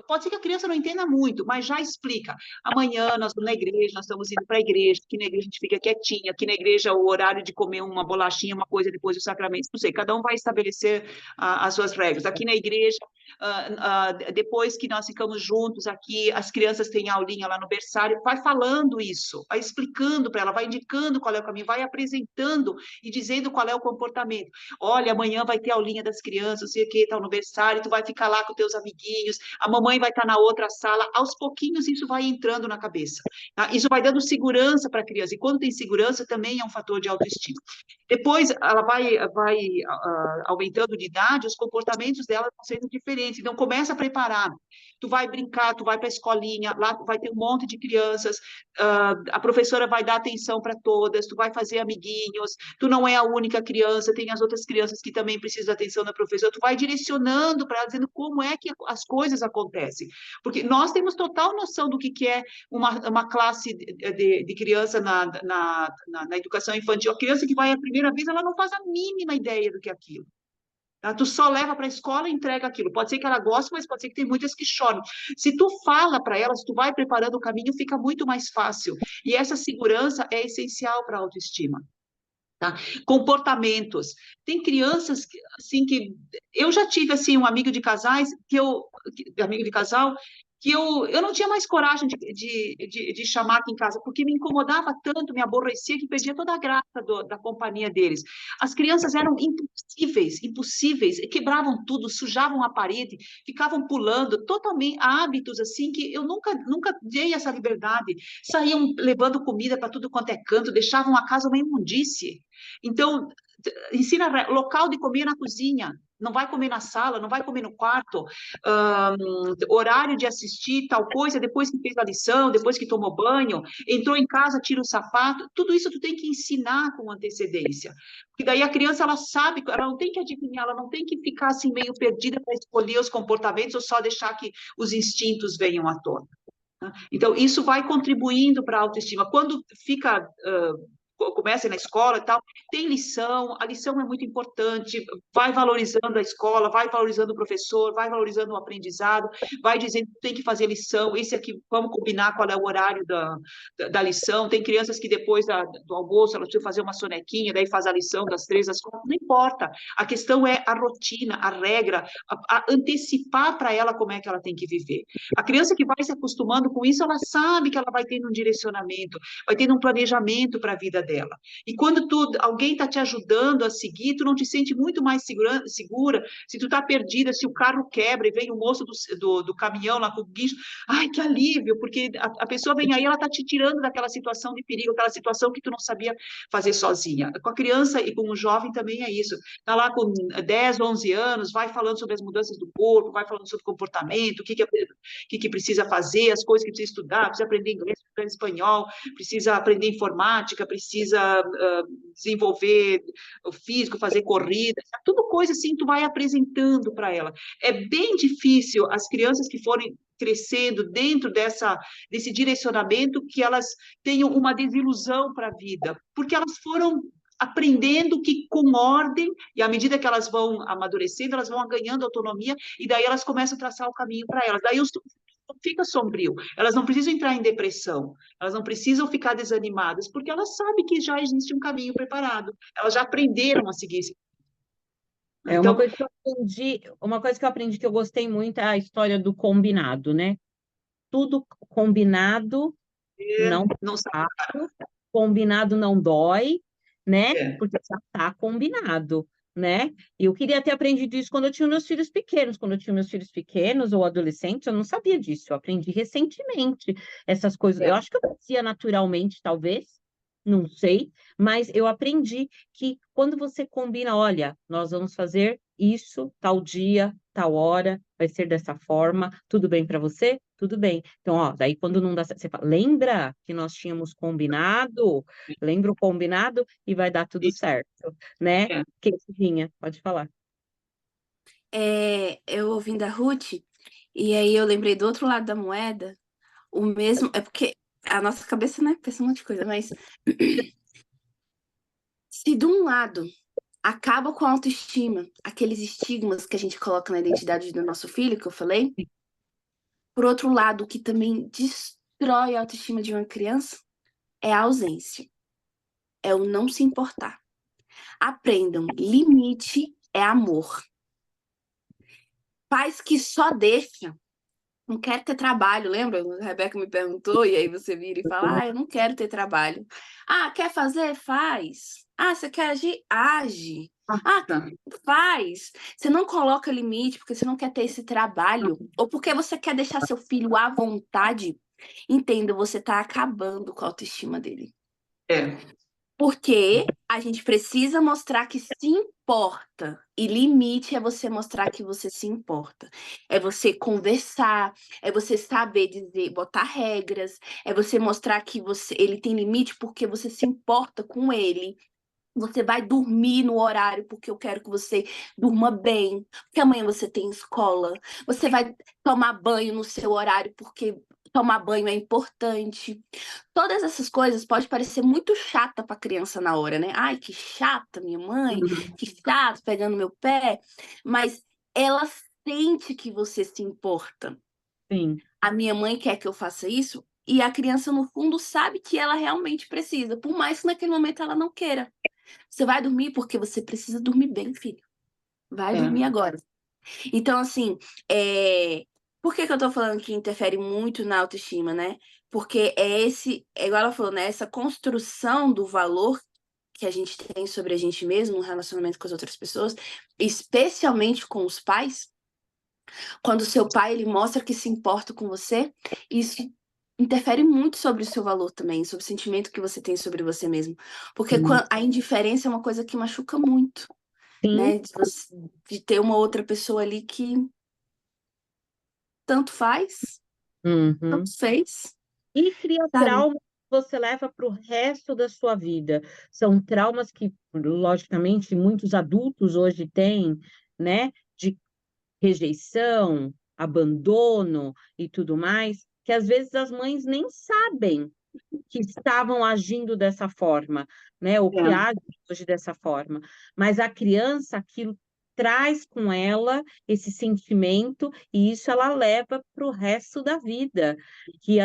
pode ser que a criança não entenda muito, mas já explica. Amanhã nós vamos na igreja, nós estamos indo para a igreja, aqui na igreja a gente fica quietinha, aqui na igreja o horário de comer uma bolachinha, uma coisa depois do sacramento, não sei, cada um vai estabelecer as suas regras. Aqui na igreja, depois que nós ficamos juntos aqui, as crianças têm aulinha lá no berçário, vai falando isso, vai explicando para ela, vai indicando qual é o caminho, vai apresentando e dizendo qual é o comportamento. Olha, amanhã vai ter aulinha das crianças, não sei o que, tá no berçário, tu vai ficar lá com teus amiguinhos, a mamãe vai estar na outra sala, aos pouquinhos isso vai entrando na cabeça, tá? Isso vai dando segurança para a criança, e quando tem segurança também é um fator de autoestima. Depois ela vai aumentando de idade, os comportamentos dela vão sendo diferentes, então começa a preparar. Tu vai brincar, tu vai para a escolinha, lá vai ter um monte de crianças, a professora vai dar atenção para todas, tu vai fazer amiguinhos, tu não é a única criança, tem as outras crianças que também precisam da atenção da professora, tu vai direcionando para ela, dizendo como é que as coisas acontecem, porque nós temos total noção do que é uma classe de criança na educação infantil. A criança que vai a primeira vez, ela não faz a mínima ideia do que é aquilo. Tá? Tu só leva para a escola e entrega aquilo. Pode ser que ela goste, mas pode ser que tem muitas que choram. Se tu fala para ela, se tu vai preparando o caminho, fica muito mais fácil. E essa segurança é essencial para a autoestima. Tá? Comportamentos. Tem crianças assim que eu já tive assim um amigo de casais amigo de casal que eu não tinha mais coragem de chamar aqui em casa, porque me incomodava tanto, me aborrecia, que perdia toda a graça da companhia deles. As crianças eram impossíveis, quebravam tudo, sujavam a parede, ficavam pulando, totalmente hábitos assim que eu nunca dei essa liberdade. Saíam levando comida para tudo quanto é canto, deixavam a casa uma imundície. Então, ensina local de comer na cozinha, não vai comer na sala, não vai comer no quarto, horário de assistir tal coisa, depois que fez a lição, depois que tomou banho, entrou em casa, tira o sapato, tudo isso tu tem que ensinar com antecedência, porque daí a criança, ela sabe, ela não tem que adivinhar, ela não tem que ficar assim meio perdida para escolher os comportamentos ou só deixar que os instintos venham à tona. Então, isso vai contribuindo para a autoestima. Quando fica começa na escola e tal, tem lição, a lição é muito importante, vai valorizando a escola, vai valorizando o professor, vai valorizando o aprendizado, vai dizendo que tem que fazer lição, esse aqui, vamos combinar qual é o horário da lição, tem crianças que depois do almoço, elas precisam fazer uma sonequinha, daí faz a lição das 3 às 4, não importa, a questão é a rotina, a regra, a antecipar para ela como é que ela tem que viver. A criança que vai se acostumando com isso, ela sabe que ela vai tendo um direcionamento, vai tendo um planejamento para a vida dela. E quando alguém está te ajudando a seguir, tu não te sente muito mais segura. Se tu está perdida, se o carro quebra e vem o moço do caminhão lá com o guincho, ai, que alívio, porque a pessoa vem aí, ela está te tirando daquela situação de perigo, aquela situação que tu não sabia fazer sozinha. Com a criança e com o jovem também é isso. Está lá com 10, 11 anos, vai falando sobre as mudanças do corpo, vai falando sobre comportamento, o que precisa fazer, as coisas que precisa estudar, precisa aprender inglês, aprender espanhol, precisa aprender informática, precisa desenvolver o físico, fazer corrida, tudo coisa assim, tu vai apresentando para ela. É bem difícil as crianças que forem crescendo dentro desse direcionamento que elas tenham uma desilusão para a vida, porque elas foram aprendendo que com ordem, e à medida que elas vão amadurecendo, elas vão ganhando autonomia, e daí elas começam a traçar o caminho para elas. Daí não fica sombrio, elas não precisam entrar em depressão, elas não precisam ficar desanimadas, porque elas sabem que já existe um caminho preparado, elas já aprenderam a seguir esse. Uma coisa que eu aprendi que eu gostei muito é a história do combinado, né? Tudo combinado não sabe. combinado não dói, né? É. Porque já está combinado. né? E eu queria ter aprendido isso quando eu tinha meus filhos pequenos. Quando eu tinha meus filhos pequenos ou adolescentes, eu não sabia disso. Eu aprendi recentemente essas coisas. Eu acho que eu fazia naturalmente, talvez, não sei, mas eu aprendi que quando você combina, olha, nós vamos fazer isso, tal dia, tal hora, vai ser dessa forma, tudo bem para você? Tudo bem. Então, ó, daí quando não dá certo, você fala, lembra que nós tínhamos combinado? Lembra o combinado e vai dar tudo certo, né? É. Que vinha, pode falar. Eu ouvindo a Ruth, e aí eu lembrei do outro lado da moeda, o mesmo. É porque a nossa cabeça, né, pensa um monte de coisa, mas se de um lado acaba com a autoestima, aqueles estigmas que a gente coloca na identidade do nosso filho, que eu falei, por outro lado, o que também destrói a autoestima de uma criança é a ausência, é o não se importar. Aprendam, limite é amor. Pais que só deixam, não quero ter trabalho, lembra? A Rebeca me perguntou, e aí você vira e fala, eu não quero ter trabalho. Quer fazer? Faz. Você quer agir? Age. Tá. Faz. Você não coloca limite porque você não quer ter esse trabalho, ou porque você quer deixar seu filho à vontade. Entenda, você está acabando com a autoestima dele. É. Porque a gente precisa mostrar que se importa. E limite é você mostrar que você se importa. É você conversar, é você saber dizer, botar regras, é você mostrar que ele tem limite porque você se importa com ele. Você vai dormir no horário porque eu quero que você durma bem, porque amanhã você tem escola. Você vai tomar banho no seu horário porque tomar banho é importante. Todas essas coisas podem parecer muito chata para a criança na hora, né? Ai, que chata, minha mãe, que chato, pegando meu pé. Mas ela sente que você se importa. Sim. A minha mãe quer que eu faça isso e a criança, no fundo, sabe que ela realmente precisa, por mais que naquele momento ela não queira. Você vai dormir porque você precisa dormir bem, filho. Vai dormir agora. Então, assim, por que eu tô falando que interfere muito na autoestima, né? Porque igual ela falou, né? Essa construção do valor que a gente tem sobre a gente mesmo no relacionamento com as outras pessoas, especialmente com os pais. Quando o seu pai ele mostra que se importa com você, isso interfere muito sobre o seu valor também, sobre o sentimento que você tem sobre você mesmo. Porque a indiferença é uma coisa que machuca muito, Sim. né? De ter uma outra pessoa ali que tanto faz, tanto fez, E cria sabe? traumas que você leva para o resto da sua vida. São traumas que, logicamente, muitos adultos hoje têm, né? De rejeição, abandono e tudo mais, que às vezes as mães nem sabem que estavam agindo dessa forma, né? Ou que agem hoje dessa forma. Mas a criança, aquilo traz com ela esse sentimento e isso ela leva para o resto da vida, que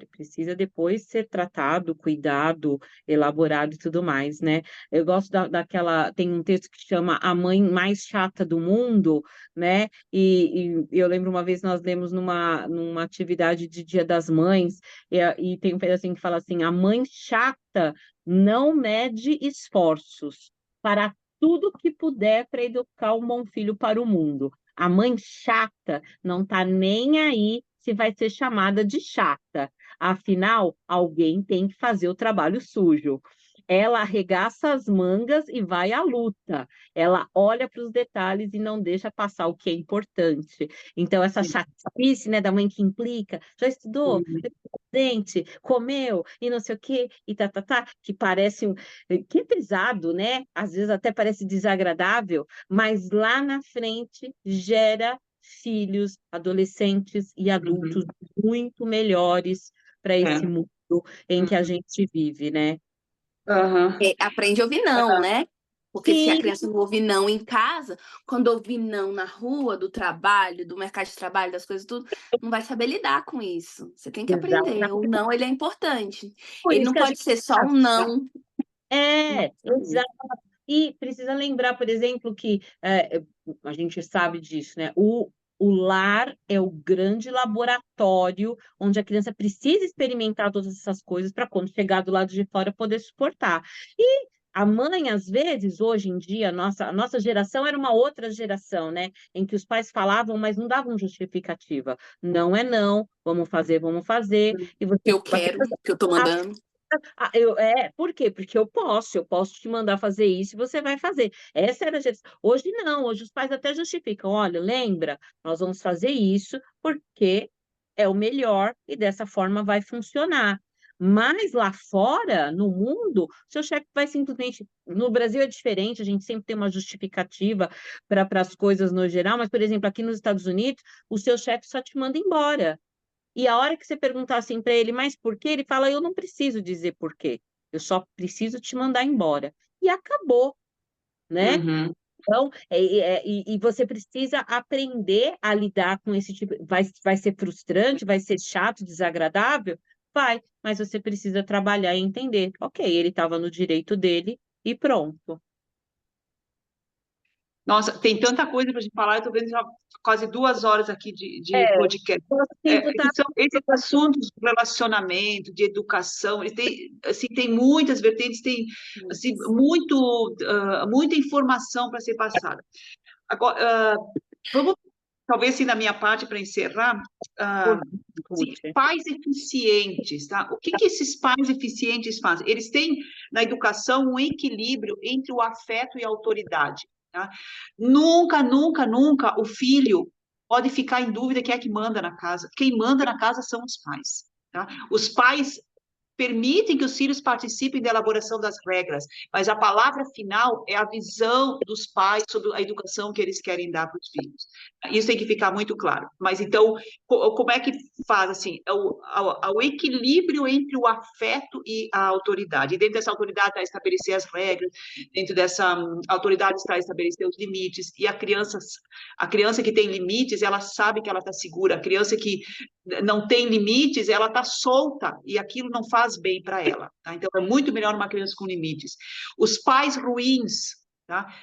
precisa depois ser tratado, cuidado, elaborado e tudo mais, né? Eu gosto daquela, tem um texto que chama A Mãe Mais Chata do Mundo, né? E eu lembro uma vez nós lemos numa atividade de Dia das Mães, e tem um pedacinho que fala assim: a mãe chata não mede esforços para tudo que puder para educar um bom filho para o mundo. A mãe chata não está nem aí se vai ser chamada de chata. Afinal, alguém tem que fazer o trabalho sujo. Ela arregaça as mangas e vai à luta. Ela olha para os detalhes e não deixa passar o que é importante. Então, essa chatice, né, da mãe que implica, já estudou, dente, comeu e não sei o quê, e que parece que é pesado, né? Às vezes até parece desagradável, mas lá na frente gera filhos, adolescentes e adultos muito melhores para esse mundo em que a gente vive, né? Aprende a ouvir não, né? Porque se a Sim, criança não ouvir não em casa, quando ouvir não na rua, do trabalho, do mercado de trabalho, das coisas tudo, não vai saber lidar com isso. Você tem que aprender. O exatamente. não, ele é importante. Por Ele isso não que a pode gente ser só um não. exato. E precisa lembrar, por exemplo, que a gente sabe disso, né? O lar é o grande laboratório onde a criança precisa experimentar todas essas coisas para quando chegar do lado de fora poder suportar. E A mãe, às vezes, hoje em dia, a nossa geração era uma outra geração, né? Em que os pais falavam, mas não davam justificativa. Não é não, vamos fazer, e você Que eu vai quero, que eu tô fazer. mandando. Por quê? Porque eu posso te mandar fazer isso e você vai fazer. Essa era a geração. Hoje não, hoje os pais até justificam. Olha, lembra, nós vamos fazer isso porque é o melhor e dessa forma vai funcionar. Mas lá fora, no mundo, seu chefe vai simplesmente. No Brasil é diferente, a gente sempre tem uma justificativa para as coisas no geral, mas, por exemplo, aqui nos Estados Unidos, o seu chefe só te manda embora. E a hora que você perguntar assim para ele, mas por quê? Ele fala, eu não preciso dizer por quê. Eu só preciso te mandar embora. E acabou, né? Uhum. Então, e você precisa aprender a lidar com esse tipo. Vai ser frustrante, vai ser chato, desagradável? Vai, mas você precisa trabalhar e entender. Ok, ele estava no direito dele e pronto. Nossa, tem tanta coisa para a gente falar, eu estou vendo já quase 2 horas aqui de É, podcast. nosso tempo tá. Esses assuntos de relacionamento, de educação, eles têm, assim, tem muitas vertentes, tem assim, muita informação para ser passada. Agora, vamos, talvez assim, na minha parte, para encerrar, assim, Escute. pais eficientes, tá? O que esses pais eficientes fazem? Eles têm, na educação, um equilíbrio entre o afeto e a autoridade. Tá? Nunca, nunca, nunca o filho pode ficar em dúvida quem é que manda na casa. Quem manda na casa são os pais. Tá? Os pais permitem que os filhos participem da elaboração das regras, mas a palavra final é a visão dos pais sobre a educação que eles querem dar para os filhos. Isso tem que ficar muito claro. Mas então, como é que faz assim? O equilíbrio entre o afeto e a autoridade. E dentro dessa autoridade está estabelecer as regras, dentro dessa autoridade está estabelecer os limites. E a criança que tem limites, ela sabe que ela está segura. A criança que não tem limites, ela está solta e aquilo não faz bem para ela. Tá? Então, é muito melhor uma criança com limites. Os pais ruins, tá?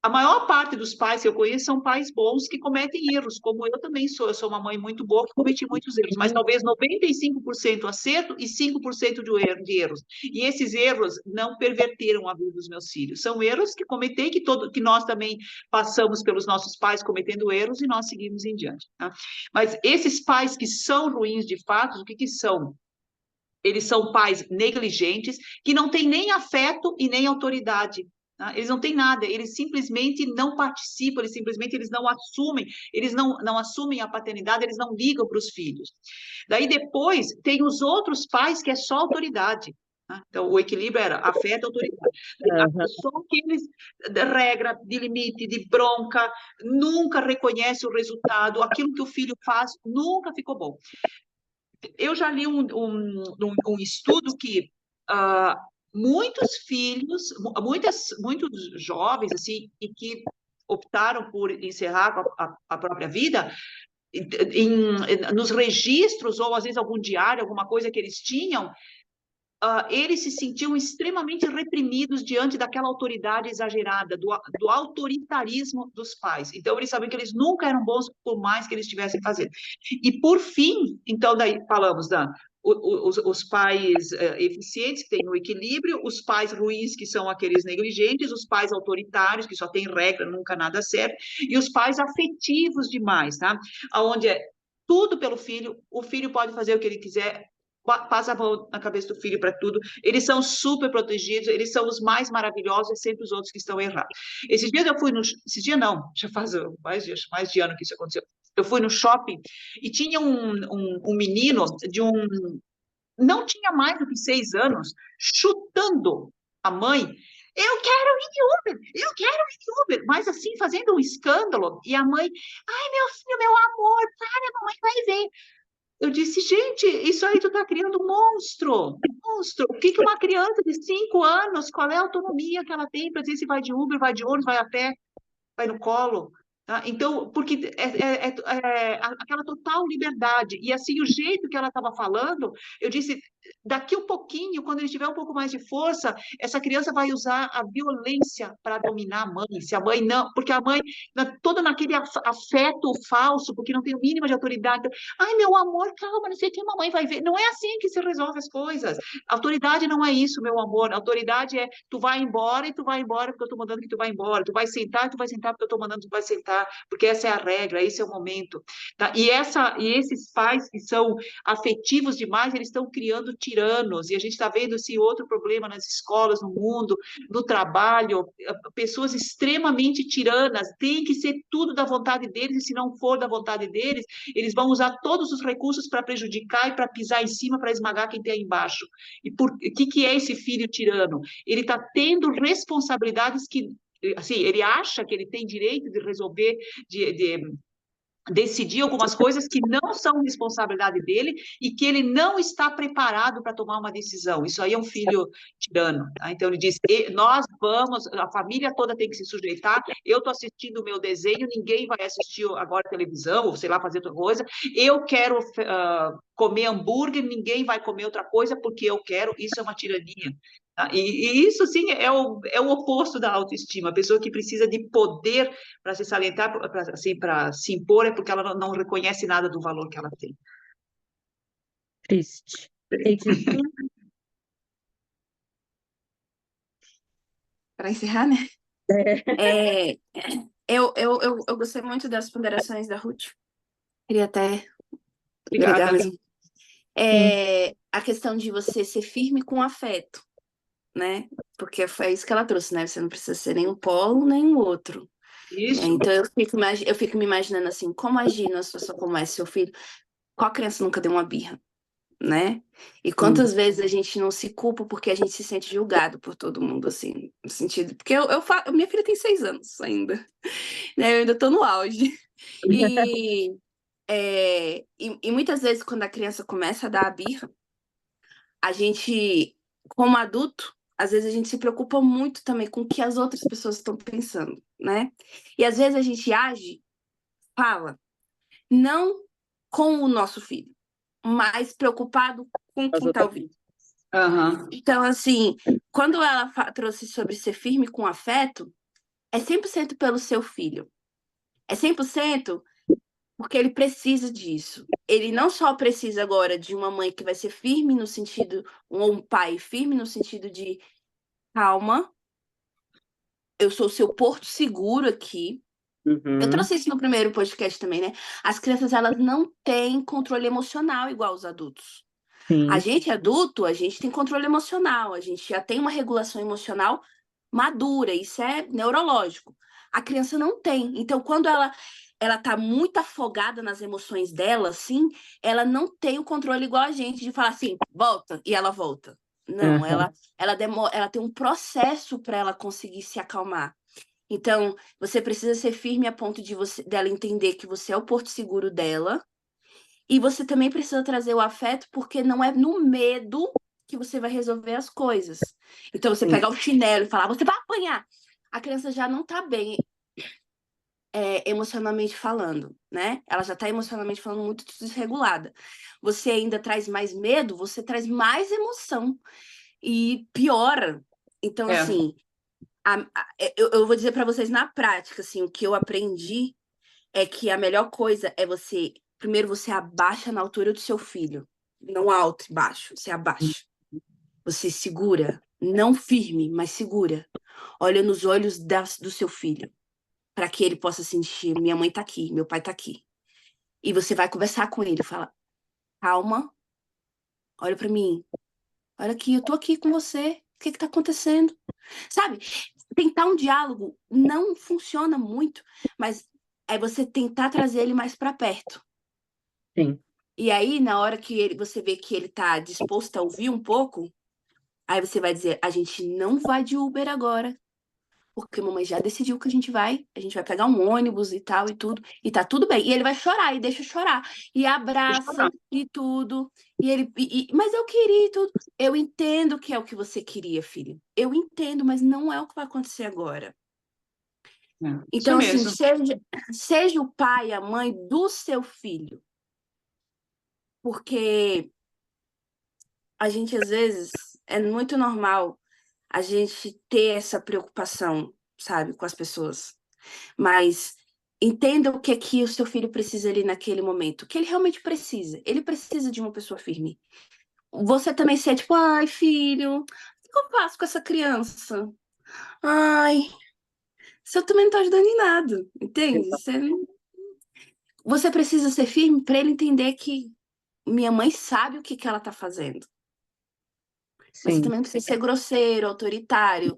A maior parte dos pais que eu conheço são pais bons que cometem erros, como eu também sou. Eu sou uma mãe muito boa que cometi muitos erros, mas talvez 95% acerto e 5% de erros. E esses erros não perverteram a vida dos meus filhos. São erros que cometei, que nós também passamos pelos nossos pais cometendo erros e nós seguimos em diante. Tá? Mas esses pais que são ruins de fato, o que são? Eles são pais negligentes, que não têm nem afeto e nem autoridade. Tá? Eles não têm nada, eles simplesmente não participam, eles não assumem a paternidade, eles não ligam para os filhos. Daí depois tem os outros pais que é só autoridade. Tá? Então, o equilíbrio era afeto e autoridade. Só aqueles de regra, de limite, de bronca, nunca reconhece o resultado, aquilo que o filho faz nunca ficou bom. Eu já li um estudo que muitos filhos, muitos jovens, assim, e que optaram por encerrar a própria vida, nos registros, ou às vezes algum diário, alguma coisa que eles tinham, eles se sentiam extremamente reprimidos diante daquela autoridade exagerada, do autoritarismo dos pais. Então, eles sabiam que eles nunca eram bons, por mais que eles estivessem fazendo. E, por fim, então, daí falamos os pais eficientes, que têm o equilíbrio, os pais ruins, que são aqueles negligentes, os pais autoritários, que só têm regra, nunca nada certo, e os pais afetivos demais, tá? Onde é tudo pelo filho, o filho pode fazer o que ele quiser, passa a mão na cabeça do filho para tudo, eles são super protegidos, eles são os mais maravilhosos, é sempre os outros que estão errados. Esses dias esses dias não, já faz mais de ano que isso aconteceu, eu fui no shopping e tinha um menino não tinha mais do que 6 anos, chutando a mãe, eu quero ir de Uber, eu quero ir de Uber, mas assim, fazendo um escândalo, e a mãe, ai meu filho, meu amor, para, a mamãe vai ver. Eu disse, gente, isso aí tu está criando um monstro, monstro. O que uma criança de 5 anos, qual é a autonomia que ela tem para dizer se vai de Uber, vai de ônibus, vai a pé, vai no colo? Tá? Então, porque aquela total liberdade. E assim, o jeito que ela estava falando, eu disse, daqui um pouquinho, quando ele tiver um pouco mais de força, essa criança vai usar a violência para dominar a mãe. Se a mãe não, porque a mãe, toda naquele afeto falso, porque não tem o mínimo de autoridade. Ai, meu amor, calma, não sei o que a mamãe vai ver. Não é assim que se resolve as coisas. Autoridade não é isso, meu amor. Autoridade é tu vai embora e tu vai embora porque eu estou mandando que tu vai embora. Tu vai sentar e tu vai sentar porque eu estou mandando que tu vai sentar, porque essa é a regra, esse é o momento. Tá? E esses pais que são afetivos demais, eles estão criando tiranos. E a gente está vendo esse outro problema nas escolas, no mundo, no trabalho, pessoas extremamente tiranas, tem que ser tudo da vontade deles, e se não for da vontade deles, eles vão usar todos os recursos para prejudicar e para pisar em cima, para esmagar quem tem aí embaixo. E o que é esse filho tirano? Ele está tendo responsabilidades que, assim, ele acha que ele tem direito de resolver, de decidir algumas coisas que não são responsabilidade dele e que ele não está preparado para tomar uma decisão. Isso aí é um filho tirano. Tá? Então, ele diz, nós vamos, a família toda tem que se sujeitar, eu estou assistindo o meu desenho, ninguém vai assistir agora televisão, ou sei lá, fazer outra coisa, eu quero comer hambúrguer, ninguém vai comer outra coisa porque eu quero, isso é uma tirania. Tá? E isso, sim, é o oposto da autoestima. A pessoa que precisa de poder para se salientar, assim, para se impor, é porque ela não reconhece nada do valor que ela tem. Triste. Kate, Para encerrar, né? é, Eu gostei muito das ponderações da Ruth. Queria até agregar Obrigada. mesmo. A questão de você ser firme com afeto, né? Porque foi isso que ela trouxe, né? Você não precisa ser nem um polo, nem o outro. Isso. Então, eu fico me imaginando assim, como agir numa situação como essa, seu filho? Qual criança nunca deu uma birra, né? E quantas vezes a gente não se culpa porque a gente se sente julgado por todo mundo, assim, no sentido... Porque minha filha tem 6 anos ainda, né? Eu ainda tô no auge. E muitas vezes, quando a criança começa a dar a birra, a gente, como adulto, às vezes a gente se preocupa muito também com o que as outras pessoas estão pensando, né? E às vezes a gente age, fala, não com o nosso filho, mas preocupado com quem está ouvindo. Uhum. Então, assim, quando ela trouxe sobre ser firme com afeto, é 100% pelo seu filho. É 100% porque ele precisa disso. Ele não só precisa agora de uma mãe que vai ser firme no sentido, ou um pai firme no sentido de calma, eu sou o seu porto seguro aqui. Eu trouxe isso no primeiro podcast também, né? As crianças, elas não têm controle emocional igual os adultos. A gente, adulto, a gente tem controle emocional, a gente já tem uma regulação emocional madura, isso é neurológico. A criança não tem. Então, quando ela tá muito afogada nas emoções dela, assim, ela não tem o controle igual a gente de falar assim, volta, e ela volta. Não, ela tem um processo para ela conseguir se acalmar. Então, você precisa ser firme a ponto dela entender que você é o porto seguro dela. E você também precisa trazer o afeto, porque não é no medo que você vai resolver as coisas. Então, você pegar o chinelo e falar, você vai apanhar. A criança já não está bem emocionalmente falando, né? Ela já está emocionalmente falando muito desregulada. Você ainda traz mais medo, você traz mais emoção. E piora. Então, assim, eu vou dizer para vocês na prática, assim, o que eu aprendi é que a melhor coisa é você... Primeiro, você abaixa na altura do seu filho. Não alto e baixo, você abaixa. Você segura, não firme, mas segura. Olha nos olhos do seu filho, para que ele possa sentir, minha mãe tá aqui, meu pai tá aqui. E você vai conversar com ele, fala, calma, olha para mim. Olha aqui, eu tô aqui com você. O que tá acontecendo? Sabe? Tentar um diálogo não funciona muito, mas é você tentar trazer ele mais para perto. Sim. E aí, na hora que você vê que ele tá disposto a ouvir um pouco, aí você vai dizer, a gente não vai de Uber agora, porque a mamãe já decidiu que a gente vai pegar um ônibus e tal e tudo, e tá tudo bem. E ele vai chorar, e deixa chorar, e abraça e tudo. E ele, mas eu queria e tudo. Eu entendo que é o que você queria, filho. Eu entendo, mas não é o que vai acontecer agora. Isso Então, assim, mesmo. seja o pai e a mãe do seu filho, porque a gente, às vezes, é muito normal a gente ter essa preocupação, sabe, com as pessoas. Mas entenda o que o seu filho precisa ali naquele momento, o que ele realmente precisa. Ele precisa de uma pessoa firme. Você também ser tipo, ai, filho, o que eu faço com essa criança? Ai, você também não tá ajudando em nada, entende? Você precisa ser firme para ele entender que minha mãe sabe o que ela tá fazendo. Mas você Sim. também não precisa ser grosseiro, autoritário,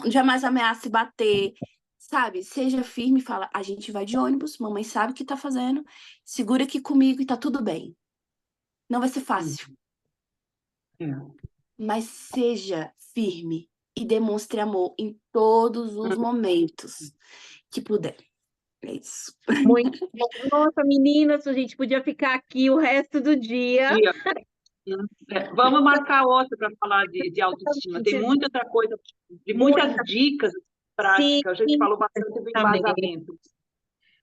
jamais ameace bater, sabe? Seja firme e fala, a gente vai de ônibus, mamãe sabe o que tá fazendo, segura aqui comigo e tá tudo bem. Não vai ser fácil, É. mas seja firme e demonstre amor em todos os momentos que puder. É isso. Muito bom. Nossa, meninas, a gente podia ficar aqui o resto do dia. Dia. Vamos marcar outra para falar de autoestima. Tem Gente, muita outra coisa, de muitas muita. dicas Sim, práticas. A gente falou bastante do também. embasamento.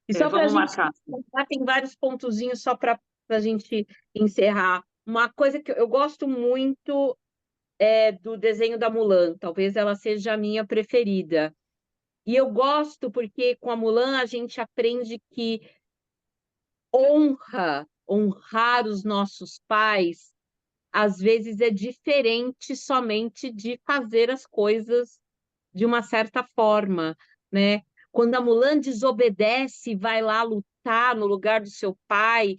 E só para a Vamos gente marcar. encerrar, tem vários pontozinhos só para a gente encerrar. Uma coisa que eu gosto muito é do desenho da Mulan, talvez ela seja a minha preferida. E eu gosto porque com a Mulan a gente aprende que honrar os nossos pais, às vezes é diferente somente de fazer as coisas de uma certa forma, né? Quando a Mulan desobedece e vai lá lutar no lugar do seu pai,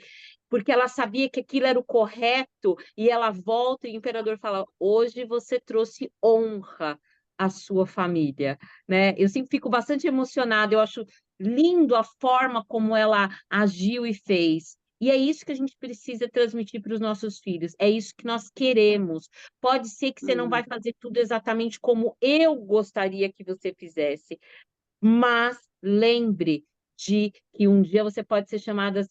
porque ela sabia que aquilo era o correto, e ela volta e o imperador fala: hoje você trouxe honra à sua família, né? Eu sempre fico bastante emocionada, eu acho lindo a forma como ela agiu e fez. E é isso que a gente precisa transmitir para os nossos filhos, é isso que nós queremos. Pode ser que você não vai fazer tudo exatamente como eu gostaria que você fizesse, mas lembre de que um dia você pode ser chamadas,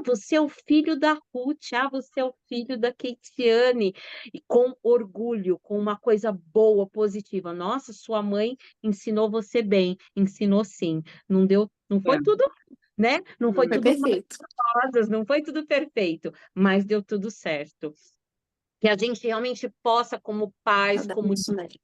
você é o filho da Ruth, você é o filho da Keitiane, e com orgulho, com uma coisa boa, positiva. Nossa, sua mãe ensinou você bem, ensinou sim. Não deu, não foi É. tudo, né? Não foi Foi tudo perfeito. rosas, não foi tudo perfeito, mas deu tudo certo. Que a gente realmente possa, como pais, como Isso mesmo.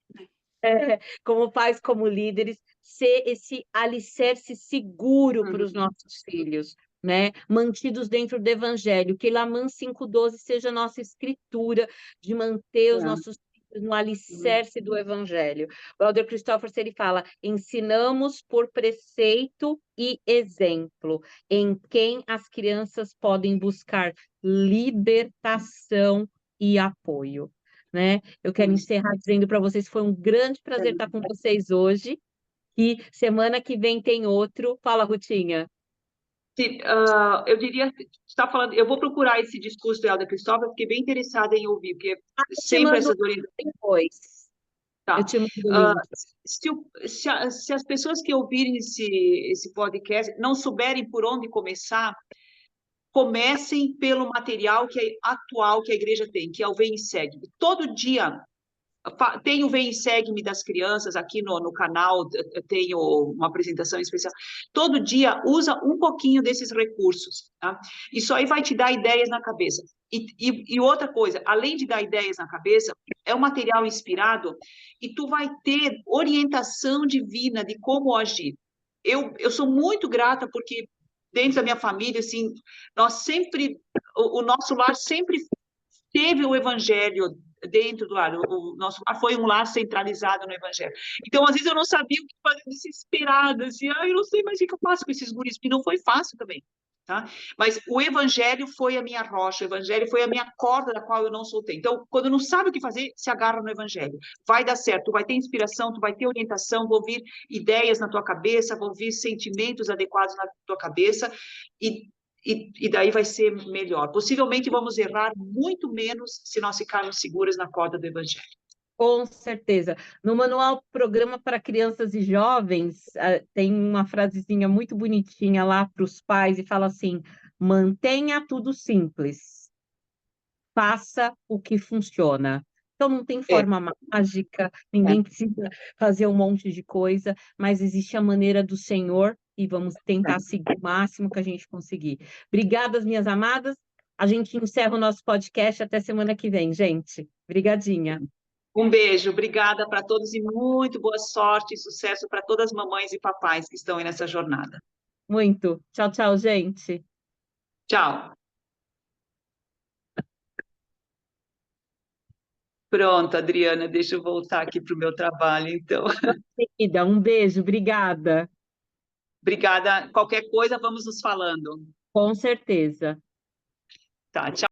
como pais, como líderes, ser esse alicerce seguro para os nossos filhos, né? Mantidos dentro do Evangelho, que Lamã 5,12 seja a nossa escritura de manter os É. nossos filhos no alicerce do Evangelho. O Elder Christopher, ele fala, ensinamos por preceito e exemplo, em quem as crianças podem buscar libertação e apoio, né? Eu quero encerrar dizendo para vocês que foi um grande prazer estar com vocês hoje. E semana que vem tem outro. Fala, Rutinha. Eu diria, está falando, eu vou procurar esse discurso do Helder Cristóvão, fiquei bem interessada em ouvir, porque Eu te sempre mando essas orientações. depois. Eu Tá. te mando o Ah, link. se as pessoas que ouvirem esse podcast não souberem por onde começar, comecem pelo material que é atual que a igreja tem, que é o Vem e Segue. Todo dia tem o Vem e Segue-me das crianças aqui no canal, eu tenho uma apresentação especial. Todo dia usa um pouquinho desses recursos, tá? Isso aí vai te dar ideias na cabeça. E outra coisa, além de dar ideias na cabeça, é um material inspirado e tu vai ter orientação divina de como agir. Eu sou muito grata porque dentro da minha família, assim, nós sempre, o nosso lar sempre teve o evangelho dentro do lar. O nosso lar foi um lar centralizado no evangelho. Então, às vezes, eu não sabia o que fazer, desesperada, assim, eu não sei mais o que eu faço com esses guris, porque não foi fácil também. Tá? Mas o evangelho foi a minha rocha, o evangelho foi a minha corda da qual eu não soltei. Então, quando não sabe o que fazer, se agarra no evangelho. Vai dar certo, tu vai ter inspiração, tu vai ter orientação, vão vir ideias na tua cabeça, vão vir sentimentos adequados na tua cabeça, e daí vai ser melhor. Possivelmente vamos errar muito menos se nós ficarmos seguras na corda do evangelho. Com certeza. No manual Programa para Crianças e Jovens, tem uma frasezinha muito bonitinha lá para os pais e fala assim: mantenha tudo simples, faça o que funciona. Então, não tem É, forma mágica, é. ninguém precisa fazer um monte de coisa, mas existe a maneira do Senhor e vamos tentar seguir o máximo que a gente conseguir. Obrigada, minhas amadas. A gente encerra o nosso podcast até semana que vem, gente. Obrigadinha. Um beijo, obrigada para todos e muito boa sorte e sucesso para todas as mamães e papais que estão aí nessa jornada. Muito. Tchau, tchau, gente. Tchau. Pronto, Adriana, deixa eu voltar aqui para o meu trabalho, então. Querida, um beijo, obrigada. Obrigada. Qualquer coisa, vamos nos falando. Com certeza. Tá, tchau.